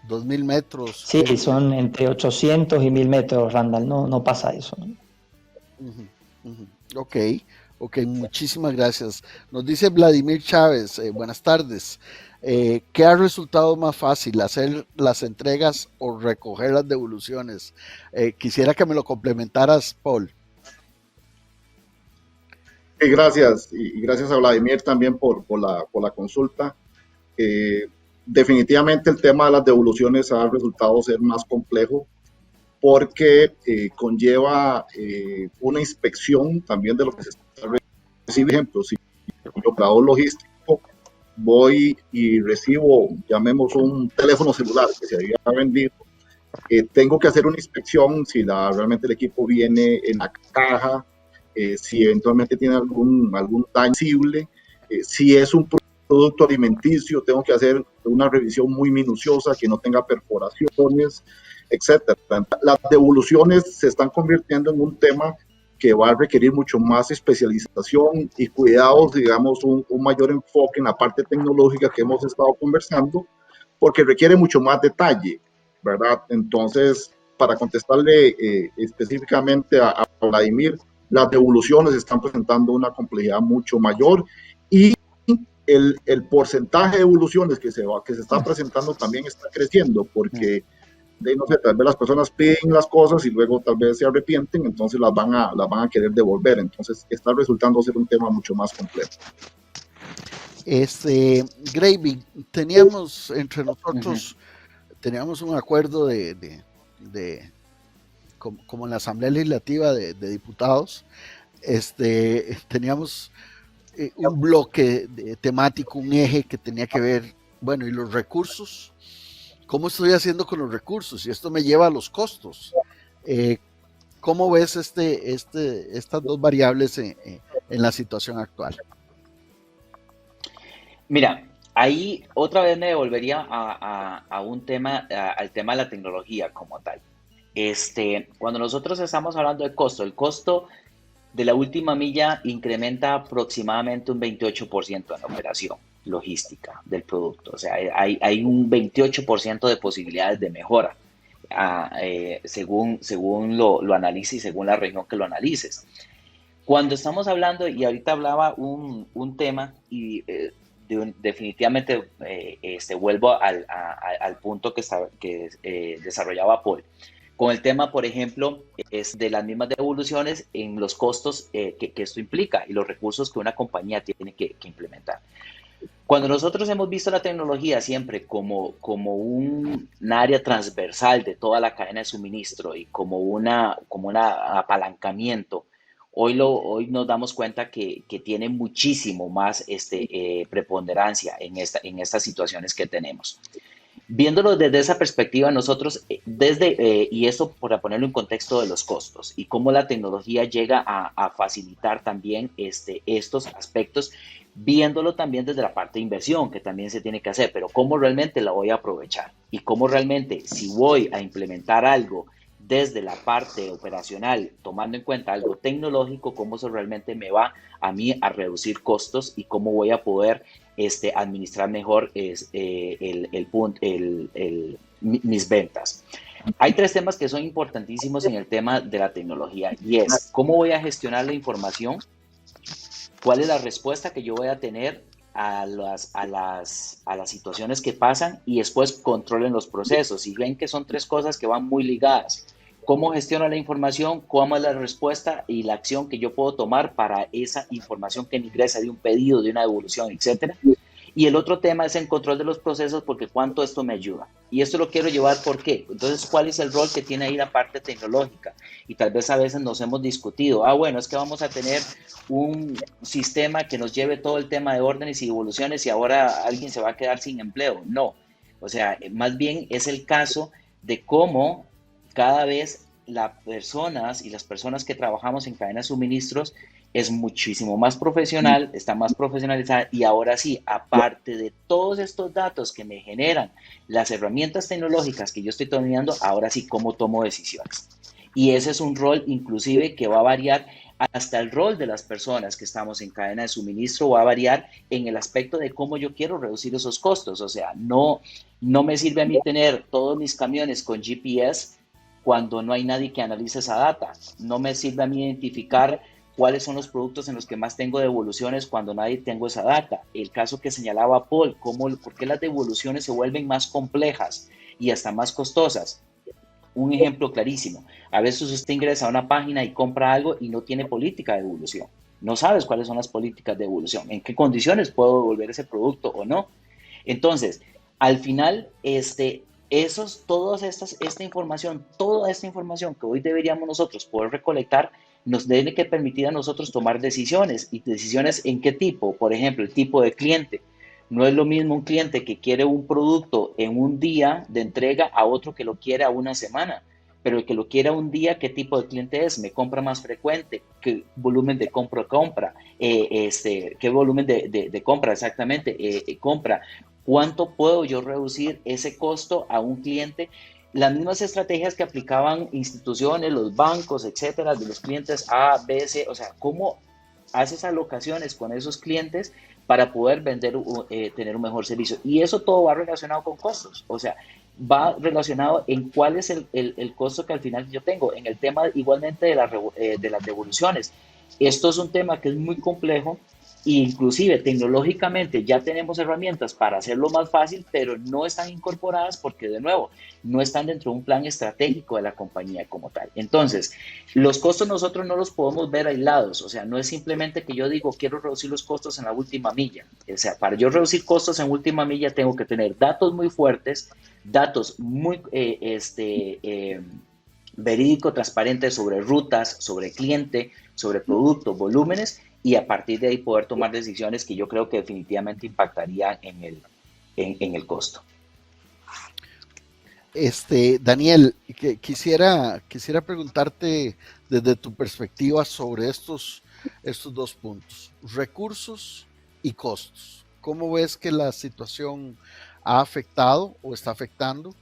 ¿2000 metros? Sí, son entre 800 y 1000 metros, Randall, no pasa eso, ¿no? Ok, muchísimas gracias. Nos dice Vladimir Chávez, buenas tardes. ¿Qué ha resultado más fácil, hacer las entregas o recoger las devoluciones? Quisiera que me lo complementaras, Paul. Sí, gracias, y gracias a Vladimir también por la consulta. Definitivamente el tema de las devoluciones ha resultado ser más complejo porque conlleva una inspección también de lo que se está recibiendo. Por ejemplo, si yo operador logístico voy y recibo, llamemos un teléfono celular que se había vendido, tengo que hacer una inspección si realmente el equipo viene en la caja, si eventualmente tiene algún daño sensible, si es un producto alimenticio, tengo que hacer una revisión muy minuciosa que no tenga perforaciones, etcétera. Las devoluciones se están convirtiendo en un tema que va a requerir mucho más especialización y cuidados, digamos, un mayor enfoque en la parte tecnológica que hemos estado conversando, porque requiere mucho más detalle, ¿verdad? Entonces, para contestarle específicamente a Vladimir, las devoluciones están presentando una complejidad mucho mayor y el porcentaje de devoluciones que se está presentando también está creciendo porque no sé, tal vez las personas piden las cosas y luego tal vez se arrepienten, entonces las van a querer devolver. Entonces está resultando ser un tema mucho más complejo. Gravy, teníamos entre nosotros, teníamos un acuerdo como en la Asamblea Legislativa de Diputados, teníamos un bloque temático, un eje que tenía que ver, bueno, y los recursos. ¿Cómo estoy haciendo con los recursos? Y esto me lleva a los costos. ¿Cómo ves estas dos variables en la situación actual? Mira, ahí otra vez me devolvería a un tema, al tema de la tecnología como tal. Cuando nosotros estamos hablando de costo, el costo de la última milla incrementa aproximadamente un 28% en la operación logística del producto. O sea, hay un 28% de posibilidades de mejora según lo analices y según la región que lo analices. Cuando estamos hablando, y ahorita hablaba un tema, y definitivamente vuelvo al punto que desarrollaba Paul, con el tema, por ejemplo, es de las mismas devoluciones en los costos que esto implica y los recursos que una compañía tiene que implementar. Cuando nosotros hemos visto la tecnología siempre como un área transversal de toda la cadena de suministro y como un apalancamiento, hoy nos damos cuenta que tiene muchísimo más preponderancia en estas situaciones que tenemos. Viéndolo desde esa perspectiva, nosotros, y eso para ponerlo en contexto de los costos y cómo la tecnología llega a facilitar también estos aspectos, viéndolo también desde la parte de inversión, que también se tiene que hacer, pero cómo realmente la voy a aprovechar y cómo realmente, si voy a implementar algo desde la parte operacional, tomando en cuenta algo tecnológico, cómo eso realmente me va a mí a reducir costos y cómo voy a poder administrar mejor mis ventas. Hay tres temas que son importantísimos en el tema de la tecnología y es cómo voy a gestionar la información, cuál es la respuesta que yo voy a tener a las situaciones que pasan y después controlen los procesos. Y ven que son tres cosas que van muy ligadas. ¿Cómo gestiono la información? ¿Cómo es la respuesta y la acción que yo puedo tomar para esa información que me ingresa de un pedido, de una devolución, etcétera? Y el otro tema es el control de los procesos, porque cuánto esto me ayuda. Y esto lo quiero llevar, ¿por qué? Entonces, ¿cuál es el rol que tiene ahí la parte tecnológica? Y tal vez a veces nos hemos discutido, bueno, es que vamos a tener un sistema que nos lleve todo el tema de órdenes y devoluciones y ahora alguien se va a quedar sin empleo. No, o sea, más bien es el caso de cómo cada vez las personas que trabajamos en cadena de suministros es muchísimo más profesional, está más profesionalizada y ahora sí, aparte de todos estos datos que me generan las herramientas tecnológicas que yo estoy tomando, ahora sí, cómo tomo decisiones. Y ese es un rol inclusive que va a variar, hasta el rol de las personas que estamos en cadena de suministro va a variar en el aspecto de cómo yo quiero reducir esos costos. O sea, no me sirve a mí tener todos mis camiones con GPS cuando no hay nadie que analice esa data. No me sirve a mí identificar cuáles son los productos en los que más tengo devoluciones cuando nadie tengo esa data. El caso que señalaba Paul, por qué las devoluciones se vuelven más complejas y hasta más costosas. Un ejemplo clarísimo. A veces usted ingresa a una página y compra algo y no tiene política de devolución. No sabes cuáles son las políticas de devolución, en qué condiciones puedo devolver ese producto o no. Entonces, al final, toda esta información que hoy deberíamos nosotros poder recolectar, nos debe que permitir a nosotros tomar decisiones. ¿Y decisiones en qué tipo? Por ejemplo, el tipo de cliente. No es lo mismo un cliente que quiere un producto en un día de entrega a otro que lo quiere a una semana. Pero el que lo quiere a un día, ¿qué tipo de cliente es? ¿Me compra más frecuente? ¿Qué volumen de compra? ¿Qué volumen de compra exactamente compra? ¿Cuánto puedo yo reducir ese costo a un cliente? Las mismas estrategias que aplicaban instituciones, los bancos, etcétera, de los clientes A, B, C. O sea, ¿cómo haces alocaciones con esos clientes para poder tener un mejor servicio? Y eso todo va relacionado con costos, o sea, va relacionado en cuál es el costo que al final yo tengo. En el tema igualmente de las devoluciones, esto es un tema que es muy complejo e inclusive tecnológicamente ya tenemos herramientas para hacerlo más fácil, pero no están incorporadas porque de nuevo no están dentro de un plan estratégico de la compañía como tal. Entonces, los costos nosotros no los podemos ver aislados, o sea, no es simplemente que yo digo quiero reducir los costos en la última milla. O sea, para yo reducir costos en última milla tengo que tener datos muy fuertes, datos muy verídico, transparente sobre rutas, sobre cliente, sobre productos, volúmenes, y a partir de ahí poder tomar decisiones que yo creo que definitivamente impactarían en el costo. Daniel, quisiera preguntarte desde tu perspectiva sobre estos dos puntos, recursos y costos. ¿Cómo ves que la situación ha afectado o está afectando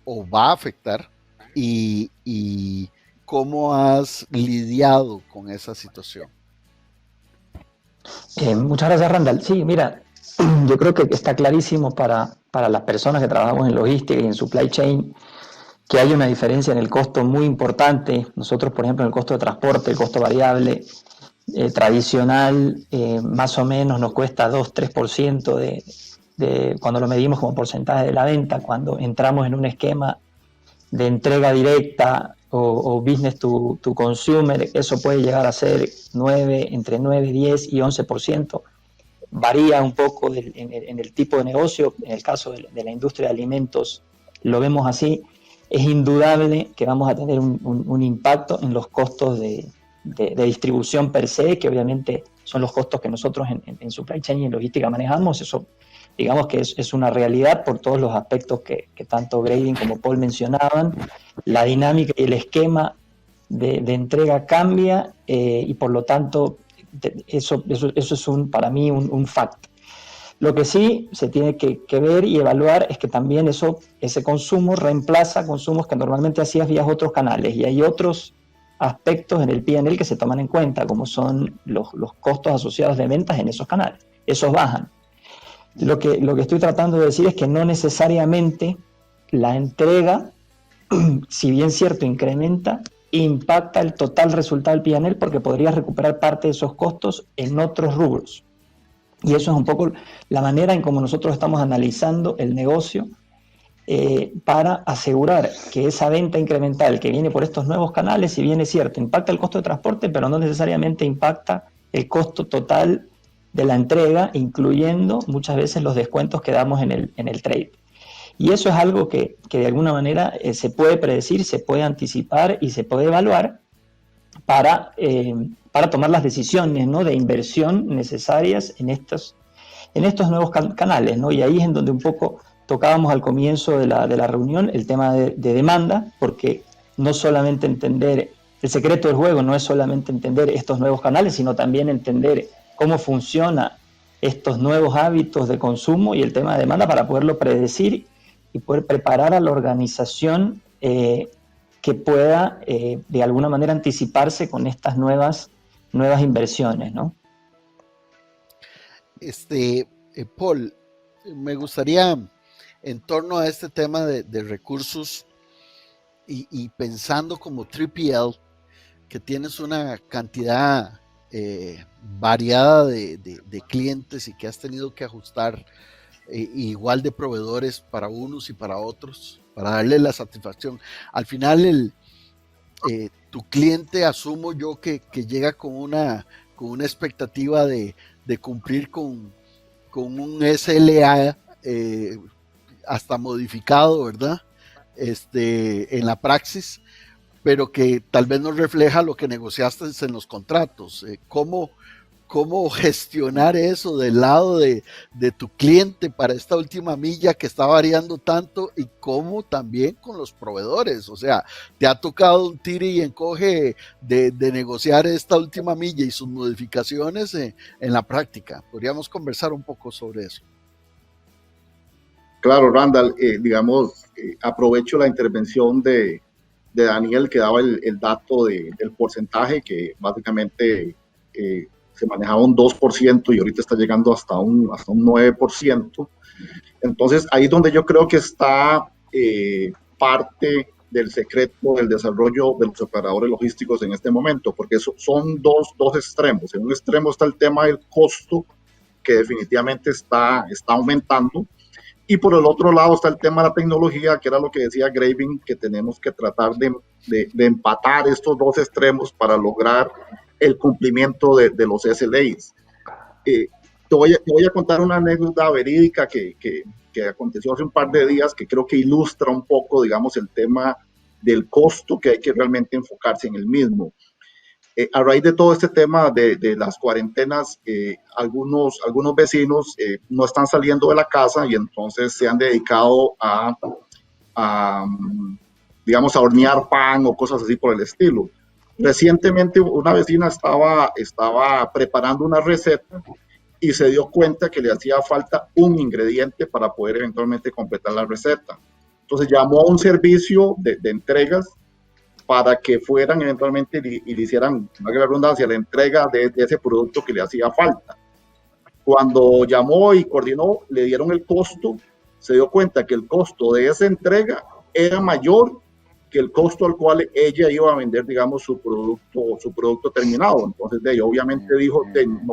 o va a afectar? Y cómo has lidiado con esa situación. Muchas gracias, Randall. Sí, mira, yo creo que está clarísimo para las personas que trabajamos en logística y en supply chain que hay una diferencia en el costo muy importante. Nosotros, por ejemplo, en el costo de transporte, el costo variable tradicional, más o menos nos cuesta 2-3% de cuando lo medimos como porcentaje de la venta. Cuando entramos en un esquema de entrega directa o business to consumer, eso puede llegar a ser entre 9, 10 y 11%. Varía un poco en el tipo de negocio. En el caso de la industria de alimentos lo vemos así. Es indudable que vamos a tener un impacto en los costos de distribución per se, que obviamente son los costos que nosotros en supply chain y en logística manejamos. Eso, digamos que es una realidad por todos los aspectos que tanto Grading como Paul mencionaban. La dinámica y el esquema de entrega cambia y por lo tanto eso es para mí un fact. Lo que sí se tiene que ver y evaluar es que también ese consumo reemplaza consumos que normalmente hacías vía otros canales, y hay otros aspectos en el P&L que se toman en cuenta, como son los costos asociados de ventas en esos canales. Esos bajan. Lo que estoy tratando de decir es que no necesariamente la entrega, si bien cierto incrementa, impacta el total resultado del P&L, porque podrías recuperar parte de esos costos en otros rubros. Y eso es un poco la manera en cómo nosotros estamos analizando el negocio para asegurar que esa venta incremental que viene por estos nuevos canales, si bien es cierto, impacta el costo de transporte, pero no necesariamente impacta el costo total de la entrega, incluyendo muchas veces los descuentos que damos en el trade. Y eso es algo que de alguna manera se puede predecir, se puede anticipar y se puede evaluar para tomar las decisiones, ¿no?, de inversión necesarias en estos nuevos canales, ¿no? Y ahí es en donde un poco tocábamos al comienzo de la reunión el tema de demanda, porque no solamente entender, el secreto del juego no es solamente entender estos nuevos canales, sino también entender cómo funciona estos nuevos hábitos de consumo y el tema de demanda para poderlo predecir y poder preparar a la organización que pueda de alguna manera anticiparse con estas nuevas inversiones, ¿no? Paul, me gustaría en torno a este tema de recursos y pensando como 3PL, que tienes una cantidad variada de clientes y que has tenido que ajustar igual de proveedores para unos y para otros, para darle la satisfacción. Al final, tu cliente, asumo yo que llega con una expectativa de cumplir con un SLA hasta modificado, ¿verdad? En la praxis, pero que tal vez no refleja lo que negociaste en los contratos. ¿Cómo gestionar eso del lado de tu cliente para esta última milla que está variando tanto, y cómo también con los proveedores? O sea, te ha tocado un tire y encoge de negociar esta última milla y sus modificaciones en la práctica. Podríamos conversar un poco sobre eso. Claro, Randall, aprovecho la intervención de Daniel, que daba el dato del porcentaje, que básicamente se manejaba un 2% y ahorita está llegando hasta un 9%. Entonces, ahí es donde yo creo que está parte del secreto del desarrollo de los operadores logísticos en este momento, porque son dos extremos. En un extremo está el tema del costo, que definitivamente está aumentando, y por el otro lado está el tema de la tecnología, que era lo que decía Graving, que tenemos que tratar de empatar estos dos extremos para lograr el cumplimiento de los SLAs. Te voy a contar una anécdota verídica que aconteció hace un par de días, que creo que ilustra un poco, digamos, el tema del costo, que hay que realmente enfocarse en el mismo. A raíz de todo este tema de las cuarentenas, algunos vecinos no están saliendo de la casa y entonces se han dedicado a hornear pan o cosas así por el estilo. Recientemente una vecina estaba preparando una receta y se dio cuenta que le hacía falta un ingrediente para poder eventualmente completar la receta. Entonces llamó a un servicio de entregas para que fueran eventualmente y le hicieran, valga la redundancia, la entrega de ese producto que le hacía falta. Cuando llamó y coordinó, le dieron el costo, se dio cuenta que el costo de esa entrega era mayor que el costo al cual ella iba a vender, digamos, su producto terminado. Entonces, obviamente dijo,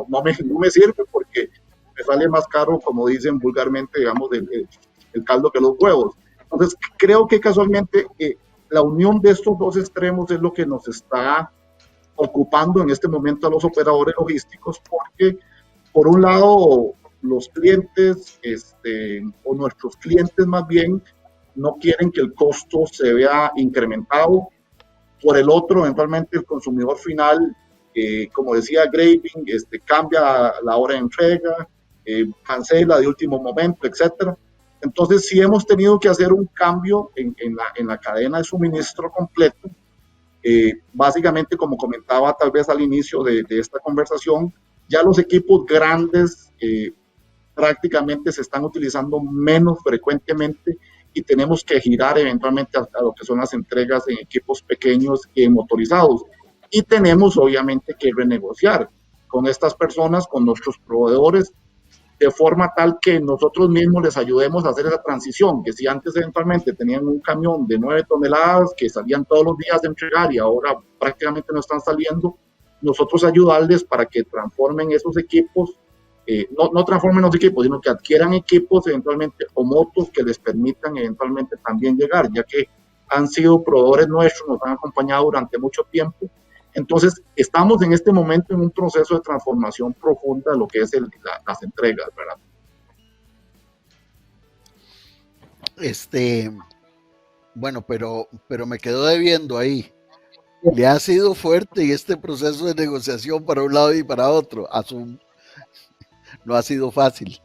no me sirve porque me sale más caro, como dicen vulgarmente, digamos, el caldo que los huevos. Entonces, creo que casualmente la unión de estos dos extremos es lo que nos está ocupando en este momento a los operadores logísticos, porque por un lado los clientes o nuestros clientes más bien no quieren que el costo se vea incrementado. Por el otro, eventualmente el consumidor final, como decía Graving, cambia la hora de entrega, cancela de último momento, etcétera. Entonces, sí hemos tenido que hacer un cambio en la cadena de suministro completo. Básicamente, como comentaba tal vez al inicio de esta conversación, ya los equipos grandes prácticamente se están utilizando menos frecuentemente y tenemos que girar eventualmente a lo que son las entregas en equipos pequeños y motorizados. Y tenemos obviamente que renegociar con estas personas, con nuestros proveedores, de forma tal que nosotros mismos les ayudemos a hacer esa transición, que si antes eventualmente tenían un camión de 9 toneladas que salían todos los días de entregar y ahora prácticamente no están saliendo, nosotros ayudarles para que transformen esos equipos, no transformen los equipos, sino que adquieran equipos eventualmente o motos que les permitan eventualmente también llegar, ya que han sido proveedores nuestros, nos han acompañado durante mucho tiempo. Entonces, estamos en este momento en un proceso de transformación profunda de lo que es las entregas, ¿verdad? Bueno, pero me quedo debiendo ahí. Le ha sido fuerte y este proceso de negociación para un lado y para otro. No ha sido fácil.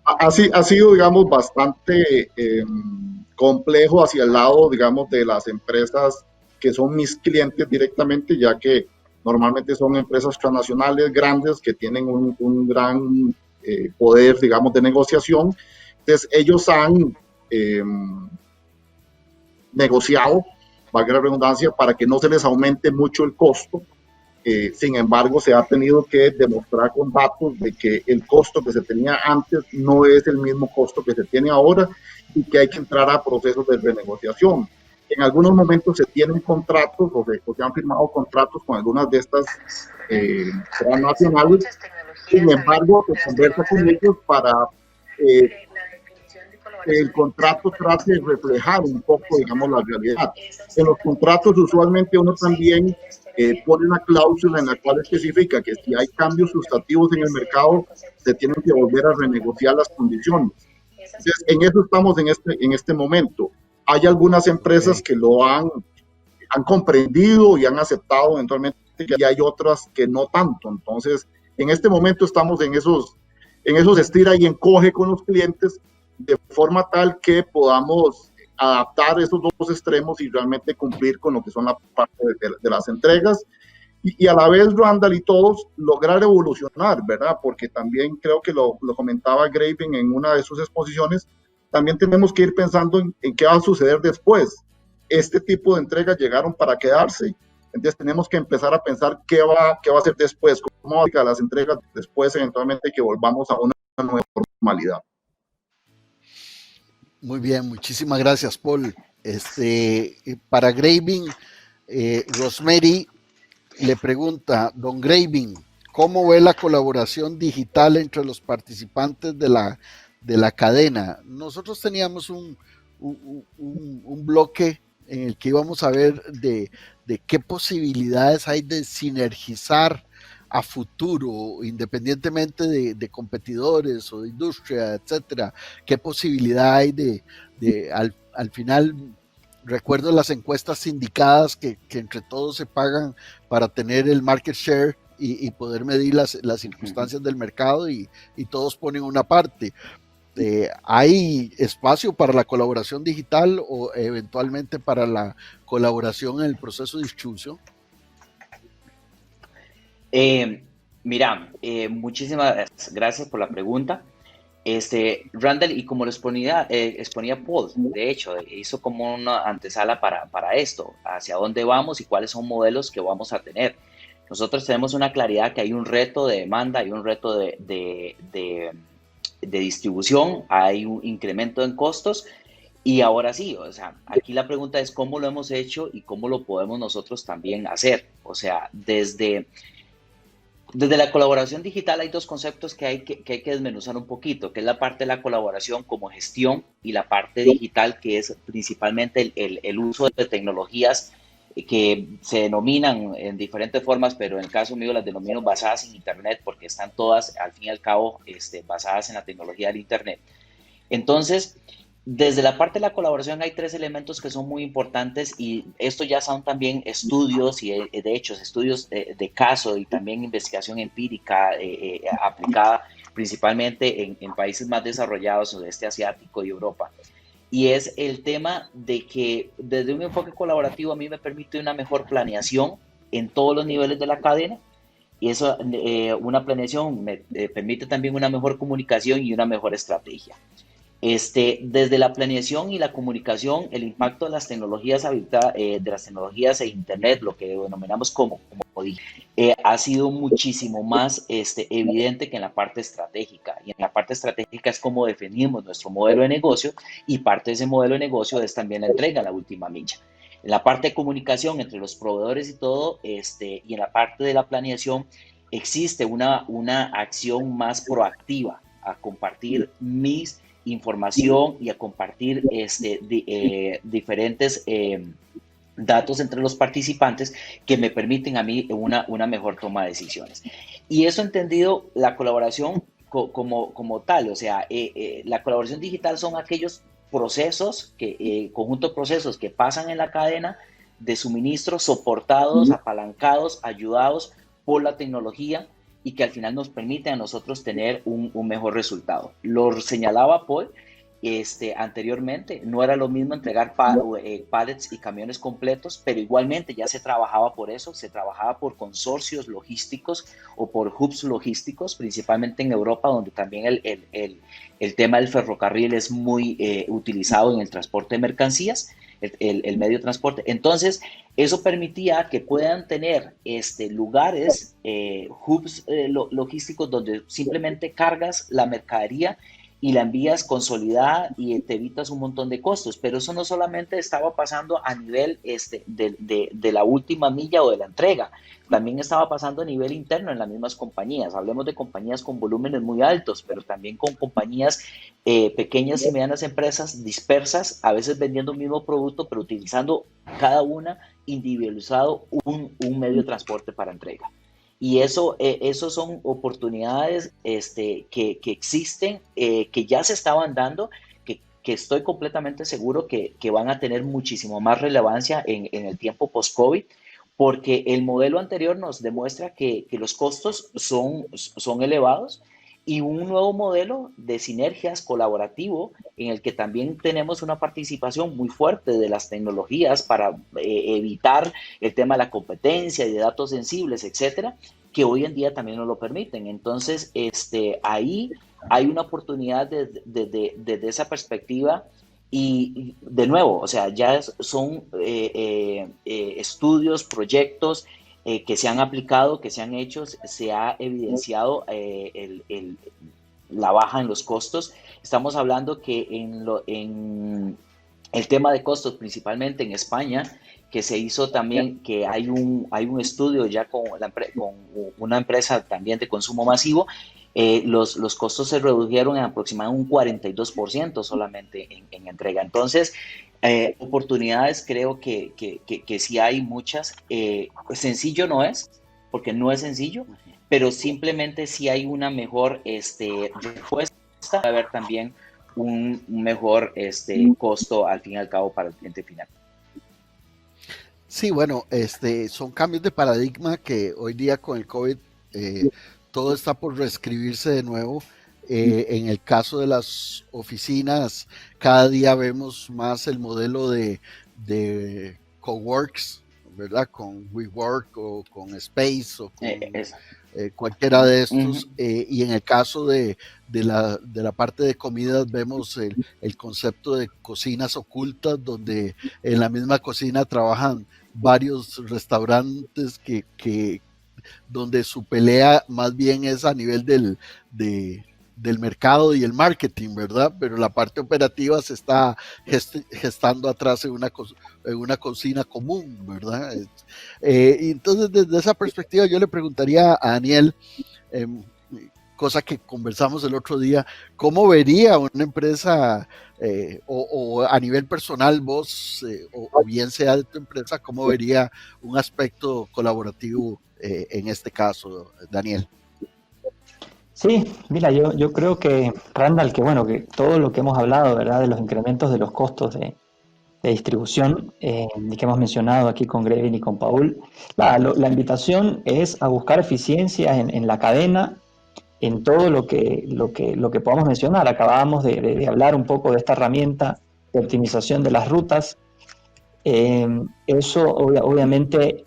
Ha sido, digamos, bastante complejo hacia el lado, digamos, de las empresas que son mis clientes directamente, ya que normalmente son empresas transnacionales grandes que tienen un gran poder, digamos, de negociación. Entonces, ellos han negociado, valga la redundancia, para que no se les aumente mucho el costo. Sin embargo, se ha tenido que demostrar con datos de que el costo que se tenía antes no es el mismo costo que se tiene ahora y que hay que entrar a procesos de renegociación. En algunos momentos se tienen contratos o se han firmado contratos con algunas de estas transnacionales. Sin embargo, se conversa con ellos para el contrato trate de reflejar un poco, digamos, la realidad. En los contratos usualmente uno también pone una cláusula en la cual especifica que si hay cambios sustantivos en el mercado, se tienen que volver a renegociar las condiciones. Entonces, en eso estamos en este momento. Hay algunas empresas que lo han comprendido y han aceptado eventualmente, y hay otras que no tanto. Entonces, en este momento estamos en esos estira y encoge con los clientes, de forma tal que podamos adaptar esos dos extremos y realmente cumplir con lo que son la parte de las entregas y a la vez, Randall y todos, lograr evolucionar, ¿verdad? Porque también creo que lo comentaba Graving en una de sus exposiciones, también tenemos que ir pensando en qué va a suceder después. Este tipo de entregas llegaron para quedarse, entonces tenemos que empezar a pensar qué va a hacer después, cómo va a las entregas después, eventualmente que volvamos a una nueva normalidad. Muy bien, muchísimas gracias, Paul. Para Graving, Rosemary le pregunta, don Graving, ¿cómo ve la colaboración digital entre los participantes de la cadena? Nosotros teníamos un bloque en el que íbamos a ver de qué posibilidades hay de sinergizar a futuro, independientemente de competidores o de industria, etcétera, qué posibilidad hay al final. Recuerdo las encuestas sindicadas que entre todos se pagan para tener el market share y poder medir las circunstancias del mercado y todos ponen una parte. ¿Hay espacio para la colaboración digital o eventualmente para la colaboración en el proceso de distribución? Mira, muchísimas gracias por la pregunta. Randall, y como lo exponía Paul, de hecho, hizo como una antesala para esto, hacia dónde vamos y cuáles son modelos que vamos a tener. Nosotros tenemos una claridad que hay un reto de demanda, hay un reto de distribución, hay un incremento en costos. Y ahora sí, o sea, aquí la pregunta es cómo lo hemos hecho y cómo lo podemos nosotros también hacer. O sea, desde la colaboración digital hay dos conceptos que hay que desmenuzar un poquito, que es la parte de la colaboración como gestión y la parte digital, que es principalmente el uso de tecnologías que se denominan en diferentes formas, pero en el caso mío las denomino basadas en Internet porque están todas, al fin y al cabo, basadas en la tecnología del Internet. Entonces, desde la parte de la colaboración hay tres elementos que son muy importantes y esto ya son también estudios y de hecho estudios de caso y también investigación empírica aplicada principalmente en países más desarrollados, sudeste asiático y Europa. Y es el tema de que desde un enfoque colaborativo a mí me permite una mejor planeación en todos los niveles de la cadena y eso, una planeación me permite también una mejor comunicación y una mejor estrategia. Desde la planeación y la comunicación, el impacto de las tecnologías e Internet, lo que denominamos como ha sido muchísimo más evidente que en la parte estratégica. Y en la parte estratégica es cómo definimos nuestro modelo de negocio y parte de ese modelo de negocio es también la entrega a la última milla. En la parte de comunicación entre los proveedores y todo, y en la parte de la planeación, existe una acción más proactiva a compartir mis información y a compartir diferentes datos entre los participantes que me permiten a mí una mejor toma de decisiones. Y eso entendido la colaboración como tal, o sea, la colaboración digital son aquellos procesos, conjunto de procesos que pasan en la cadena de suministro, soportados, apalancados, ayudados por la tecnología y que al final nos permite a nosotros tener un mejor resultado. Lo señalaba Paul anteriormente. No era lo mismo entregar pallets y camiones completos, pero igualmente ya se trabajaba por eso, se trabajaba por consorcios logísticos o por hubs logísticos, principalmente en Europa, donde también el tema del ferrocarril es muy utilizado en el transporte de mercancías, el medio de transporte. Entonces, eso permitía que puedan tener lugares, hubs logísticos, donde simplemente cargas la mercadería y la envías consolidada y te evitas un montón de costos. Pero eso no solamente estaba pasando a nivel de la última milla o de la entrega, también estaba pasando a nivel interno en las mismas compañías. Hablemos de compañías con volúmenes muy altos, pero también con compañías pequeñas y medianas empresas dispersas, a veces vendiendo un mismo producto, pero utilizando cada una individualizado un medio de transporte para entrega. Y eso son oportunidades que existen, que ya se estaban dando, que estoy completamente seguro que van a tener muchísimo más relevancia en el tiempo post-COVID, porque el modelo anterior nos demuestra que los costos son elevados, y un nuevo modelo de sinergias colaborativo en el que también tenemos una participación muy fuerte de las tecnologías para evitar el tema de la competencia y de datos sensibles, etcétera, que hoy en día también nos lo permiten. Entonces, ahí hay una oportunidad desde esa perspectiva. Y de nuevo, o sea, ya son estudios, proyectos que se han aplicado, que se han hecho, se ha evidenciado la baja en los costos. Estamos hablando que en el tema de costos, principalmente en España, que se hizo también, que hay un estudio ya con una empresa también de consumo masivo, los costos se redujeron en aproximadamente un 42% solamente en entrega. Entonces, oportunidades creo que sí hay muchas. Sencillo no es, porque no es sencillo, pero simplemente sí hay una mejor respuesta, va a haber también un mejor costo al fin y al cabo para el cliente final. Sí, bueno, son cambios de paradigma que hoy día con el COVID todo está por reescribirse de nuevo. En el caso de las oficinas, cada día vemos más el modelo de coworks, ¿verdad? Con WeWork o con Space o con cualquiera de estos. Y en el caso de la parte de comidas vemos el concepto de cocinas ocultas, donde en la misma cocina trabajan varios restaurantes donde su pelea más bien es a nivel del mercado y el marketing, ¿verdad? Pero la parte operativa se está gestando atrás en una cocina común, ¿verdad? Y entonces, desde esa perspectiva, yo le preguntaría a Daniel, cosa que conversamos el otro día, ¿cómo vería una empresa o a nivel personal vos, o bien sea de tu empresa, cómo vería un aspecto colaborativo en este caso, Daniel? Sí, mira, yo creo que, Randall, que todo lo que hemos hablado, ¿verdad?, de los incrementos de los costos de distribución, que hemos mencionado aquí con Grevin y con Paul, la invitación es a buscar eficiencias en la cadena, en todo lo que podamos mencionar. Acabábamos de hablar un poco de esta herramienta de optimización de las rutas. Eso obviamente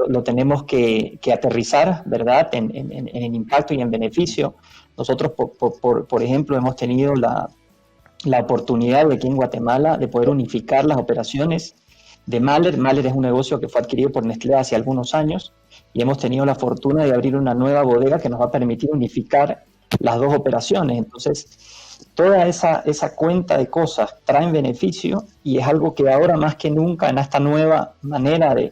lo tenemos que aterrizar, ¿verdad?, en impacto y en beneficio. Nosotros, por ejemplo, hemos tenido la oportunidad de aquí en Guatemala de poder unificar las operaciones de Mahler. Mahler es un negocio que fue adquirido por Nestlé hace algunos años, y hemos tenido la fortuna de abrir una nueva bodega que nos va a permitir unificar las dos operaciones. Entonces, toda esa cuenta de cosas traen beneficio, y es algo que ahora más que nunca, en esta nueva manera de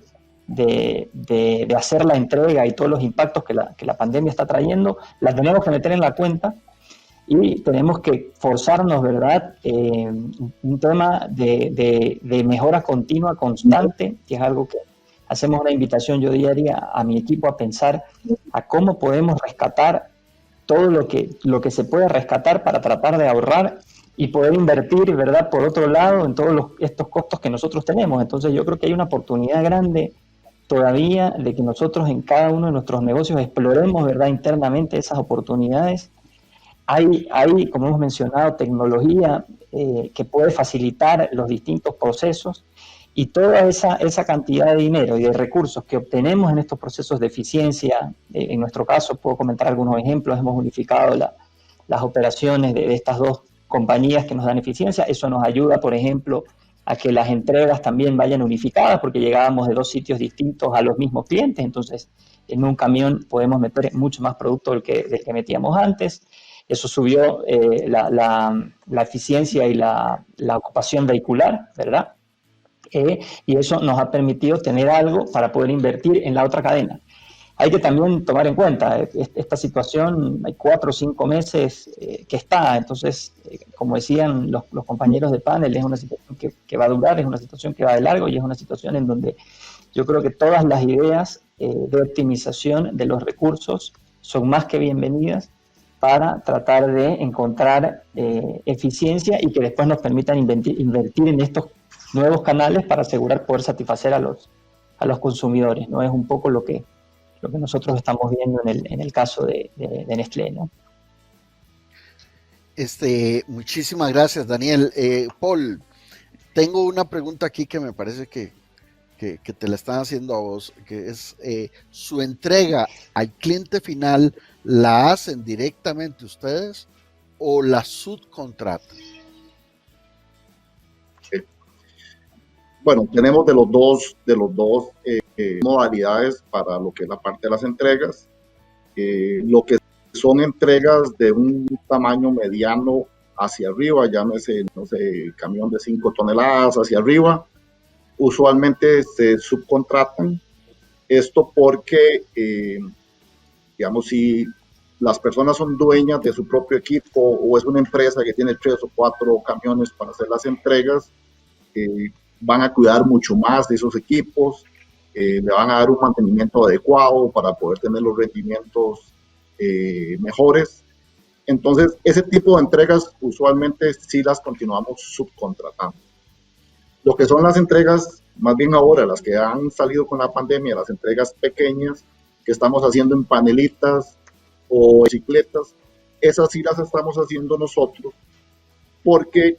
hacer la entrega y todos los impactos que la pandemia está trayendo, la tenemos que meter en la cuenta, y tenemos que forzarnos, ¿verdad? Un tema de mejora continua, constante, que es algo que hacemos una invitación yo diaria a mi equipo a pensar a cómo podemos rescatar todo lo que se puede rescatar para tratar de ahorrar y poder invertir, ¿verdad?, por otro lado, en todos estos costos que nosotros tenemos. Entonces yo creo que hay una oportunidad grande todavía de que nosotros en cada uno de nuestros negocios exploremos, ¿verdad?, internamente esas oportunidades. Hay, como hemos mencionado, tecnología que puede facilitar los distintos procesos, y toda esa cantidad de dinero y de recursos que obtenemos en estos procesos de eficiencia. En nuestro caso, puedo comentar algunos ejemplos, hemos unificado las operaciones de estas dos compañías que nos dan eficiencia. Eso nos ayuda, por ejemplo, a que las entregas también vayan unificadas, porque llegábamos de 2 sitios distintos a los mismos clientes. Entonces, en un camión podemos meter mucho más producto del que metíamos antes. Eso subió la eficiencia y la ocupación vehicular, ¿verdad? Y eso nos ha permitido tener algo para poder invertir en la otra cadena. Hay que también tomar en cuenta, esta situación hay 4 o 5 meses que está. Entonces, como decían los compañeros de panel, es una situación que va a durar, es una situación que va de largo, y es una situación en donde yo creo que todas las ideas de optimización de los recursos son más que bienvenidas para tratar de encontrar eficiencia, y que después nos permitan invertir en estos nuevos canales para asegurar poder satisfacer a los consumidores, ¿no? Es un poco lo que nosotros estamos viendo en el caso de Nestlé, ¿no? Muchísimas gracias, Daniel. Paul, tengo una pregunta aquí que me parece que te la están haciendo a vos, que es su entrega al cliente final, ¿la hacen directamente ustedes o la subcontratan? Bueno, tenemos de los dos modalidades para lo que es la parte de las entregas. Lo que son entregas de un tamaño mediano hacia arriba, ya no es camión de 5 toneladas hacia arriba, usualmente se subcontratan. Esto porque, digamos, si las personas son dueñas de su propio equipo, o es una empresa que tiene 3 o 4 camiones para hacer las entregas, van a cuidar mucho más de esos equipos, le van a dar un mantenimiento adecuado para poder tener los rendimientos mejores. Entonces, ese tipo de entregas usualmente sí las continuamos subcontratando. Lo que son las entregas, más bien ahora, las que han salido con la pandemia, las entregas pequeñas que estamos haciendo en panelitas o bicicletas, esas sí las estamos haciendo nosotros, porque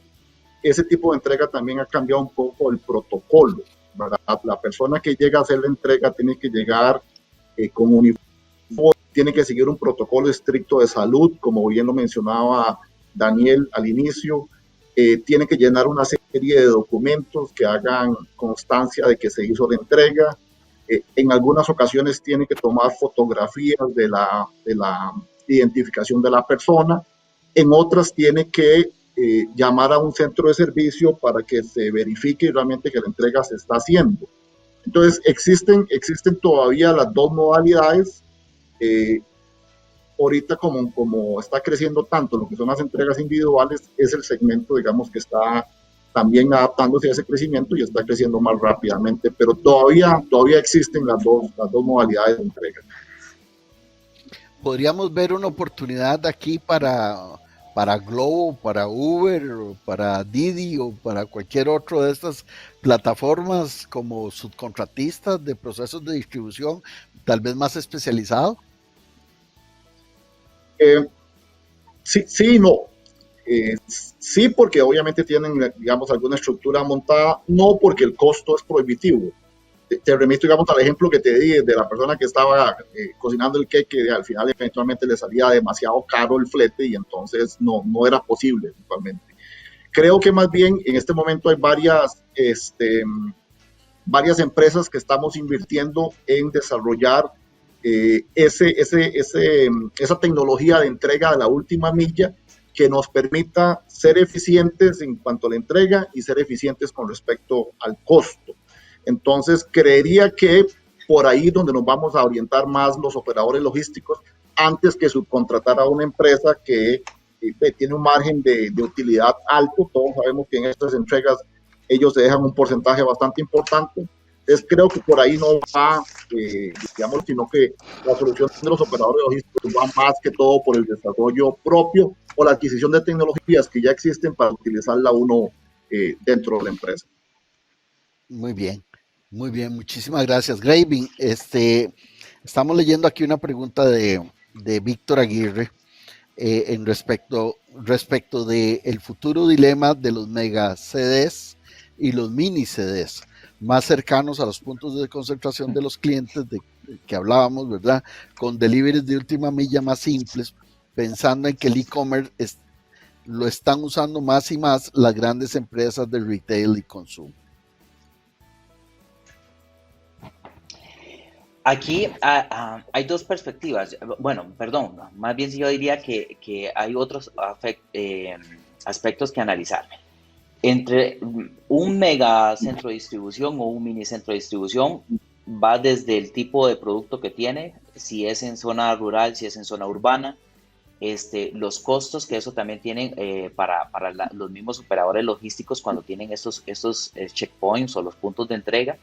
ese tipo de entrega también ha cambiado un poco el protocolo, ¿verdad? La persona que llega a hacer la entrega tiene que llegar con uniforme, tiene que seguir un protocolo estricto de salud, como bien lo mencionaba Daniel al inicio, tiene que llenar una serie de documentos que hagan constancia de que se hizo la entrega. En algunas ocasiones tiene que tomar fotografías de la identificación de la persona, en otras tiene que llamar a un centro de servicio para que se verifique realmente que la entrega se está haciendo. Entonces, existen todavía las dos modalidades. Ahorita, como está creciendo tanto lo que son las entregas individuales, es el segmento, digamos, que está también adaptándose a ese crecimiento y está creciendo más rápidamente, pero todavía existen las dos modalidades de entrega. ¿Podríamos ver una oportunidad aquí para Globo, para Uber, o para Didi, o para cualquier otro de estas plataformas como subcontratistas de procesos de distribución, tal vez más especializado? Sí, no. Sí, porque obviamente tienen, digamos, alguna estructura montada, no porque el costo es prohibitivo. Te remito, digamos, al ejemplo que te di de la persona que estaba cocinando el queque, al final eventualmente le salía demasiado caro el flete y entonces no era posible eventualmente. Creo que más bien en este momento hay varias empresas que estamos invirtiendo en desarrollar esa tecnología de entrega de la última milla que nos permita ser eficientes en cuanto a la entrega y ser eficientes con respecto al costo. Entonces, creería que por ahí donde nos vamos a orientar más los operadores logísticos, antes que subcontratar a una empresa que tiene un margen de utilidad alto. Todos sabemos que en estas entregas ellos se dejan un porcentaje bastante importante. Entonces, creo que por ahí no va, digamos, sino que la solución de los operadores logísticos va más que todo por el desarrollo propio o la adquisición de tecnologías que ya existen para utilizarla uno dentro de la empresa. Muy bien, muchísimas gracias, Graving. Estamos leyendo aquí una pregunta de Víctor Aguirre. en respecto de el futuro dilema de los mega CDs y los mini CDs, más cercanos a los puntos de concentración de los clientes de que hablábamos, ¿verdad? Con deliveries de última milla más simples, pensando en que el e-commerce lo están usando más y más las grandes empresas de retail y consumo. Aquí hay dos perspectivas. Bueno, perdón, más bien yo diría que hay otros aspectos que analizar. Entre un mega centro de distribución o un mini centro de distribución va desde el tipo de producto que tiene, si es en zona rural, si es en zona urbana, los costos que eso también tienen para los mismos operadores logísticos cuando tienen estos checkpoints o los puntos de entrega.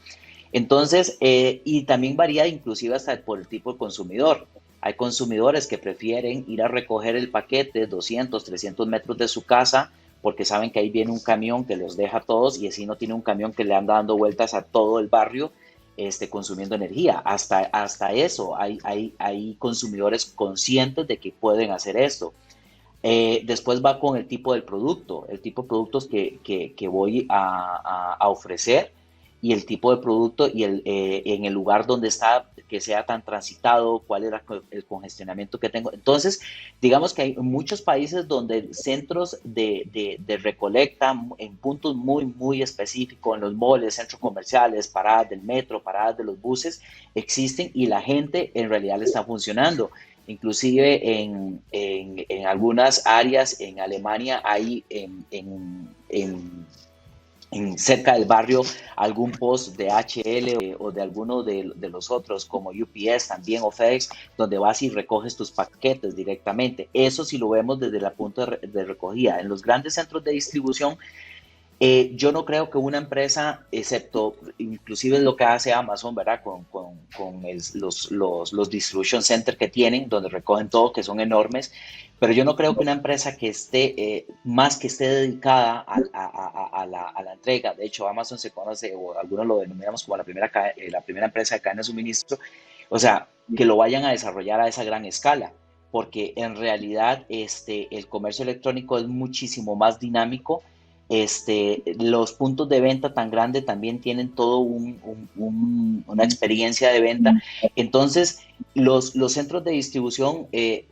Entonces, y también varía inclusive hasta por el tipo de consumidor. Hay consumidores que prefieren ir a recoger el paquete 200, 300 metros de su casa porque saben que ahí viene un camión que los deja a todos y así no tiene un camión que le anda dando vueltas a todo el barrio consumiendo energía. Hasta eso, hay consumidores conscientes de que pueden hacer esto. Después va con el tipo del producto, el tipo de productos que voy a ofrecer y el tipo de producto y en el lugar donde está, que sea tan transitado, cuál era el congestionamiento que tengo. Entonces, digamos que hay muchos países donde centros de recolecta en puntos muy, muy específicos, en los malls, centros comerciales, paradas del metro, paradas de los buses, existen y la gente en realidad le está funcionando. Inclusive en algunas áreas en Alemania hay cerca del barrio algún post de HL o de alguno de los otros como UPS también o FedEx donde vas y recoges tus paquetes directamente. Eso sí lo vemos desde el punto de recogida. En los grandes centros de distribución yo no creo que una empresa, excepto inclusive lo que hace Amazon, ¿verdad? Con los distribution centers que tienen, donde recogen todo, que son enormes, pero yo no creo que una empresa que esté, más que esté dedicada a la entrega, de hecho Amazon se conoce, o algunos lo denominamos como la primera empresa de cadena de suministro, o sea, que lo vayan a desarrollar a esa gran escala, porque en realidad el comercio electrónico es muchísimo más dinámico. Los puntos de venta tan grandes también tienen todo una experiencia de venta. Entonces, los centros de distribución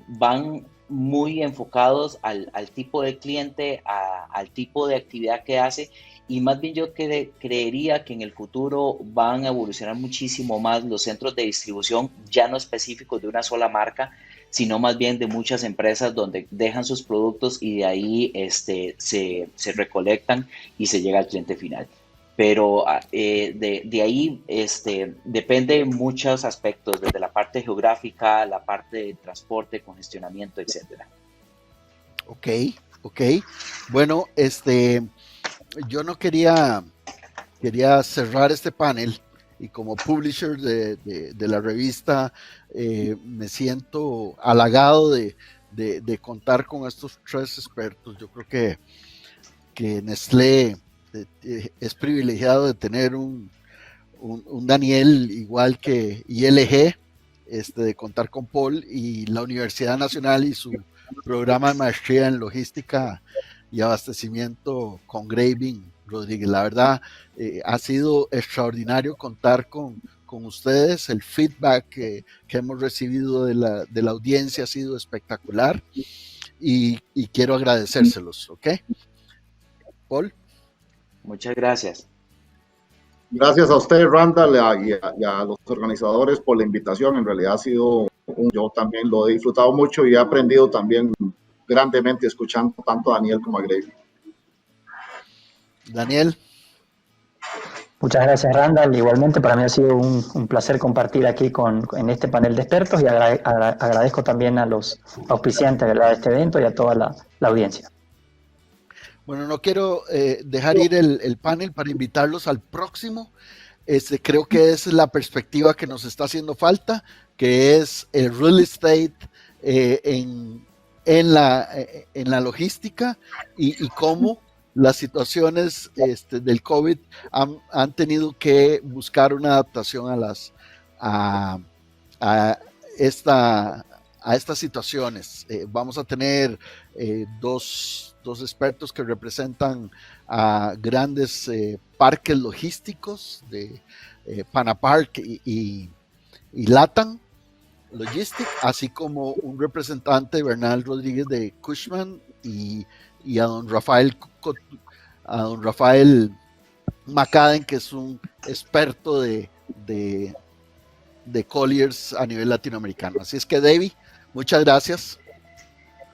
van muy enfocados al tipo de cliente, al tipo de actividad que hace, y más bien yo creería que en el futuro van a evolucionar muchísimo más los centros de distribución, ya no específicos de una sola marca, sino más bien de muchas empresas donde dejan sus productos y de ahí se recolectan y se llega al cliente final. Pero de ahí depende muchos aspectos, desde la parte geográfica, la parte de transporte, congestionamiento, etcétera. Ok. Bueno, yo no quería cerrar este panel y como publisher de la revista me siento halagado de contar con estos tres expertos. Yo creo que Nestlé es privilegiado de tener un Daniel igual que ILG, de contar con Paul y la Universidad Nacional y su programa de maestría en logística y abastecimiento con Graving Rodríguez. La verdad, ha sido extraordinario contar con ustedes. El feedback que hemos recibido de la audiencia ha sido espectacular y quiero agradecérselos, ¿ok? Paul. Muchas gracias. Gracias a usted, Randall, y a los organizadores por la invitación. En realidad ha sido, yo también lo he disfrutado mucho y he aprendido también grandemente escuchando tanto a Daniel como a Graving. Daniel. Muchas gracias, Randall. Igualmente para mí ha sido un placer compartir aquí en este panel de expertos y agradezco también a los auspiciantes, ¿verdad?, de este evento y a toda la audiencia. Bueno, no quiero dejar ir el panel para invitarlos al próximo. Creo que esa es la perspectiva que nos está haciendo falta, que es el real estate en la logística y cómo las situaciones del COVID han tenido que buscar una adaptación a estas situaciones. Vamos a tener dos expertos que representan a grandes parques logísticos de Panapark y LATAM Logistic, así como un representante, Bernal Rodríguez de Cushman, y a don Rafael McCaden, que es un experto de colliers a nivel latinoamericano. Así es que, Debbie, muchas gracias.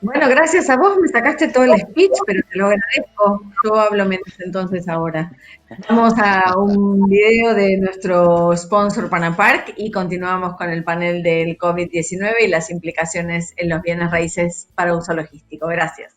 Bueno, gracias a vos, me sacaste todo el speech, pero te lo agradezco. Yo hablo menos entonces ahora. Vamos a un video de nuestro sponsor Panapark y continuamos con el panel del COVID-19 y las implicaciones en los bienes raíces para uso logístico. Gracias.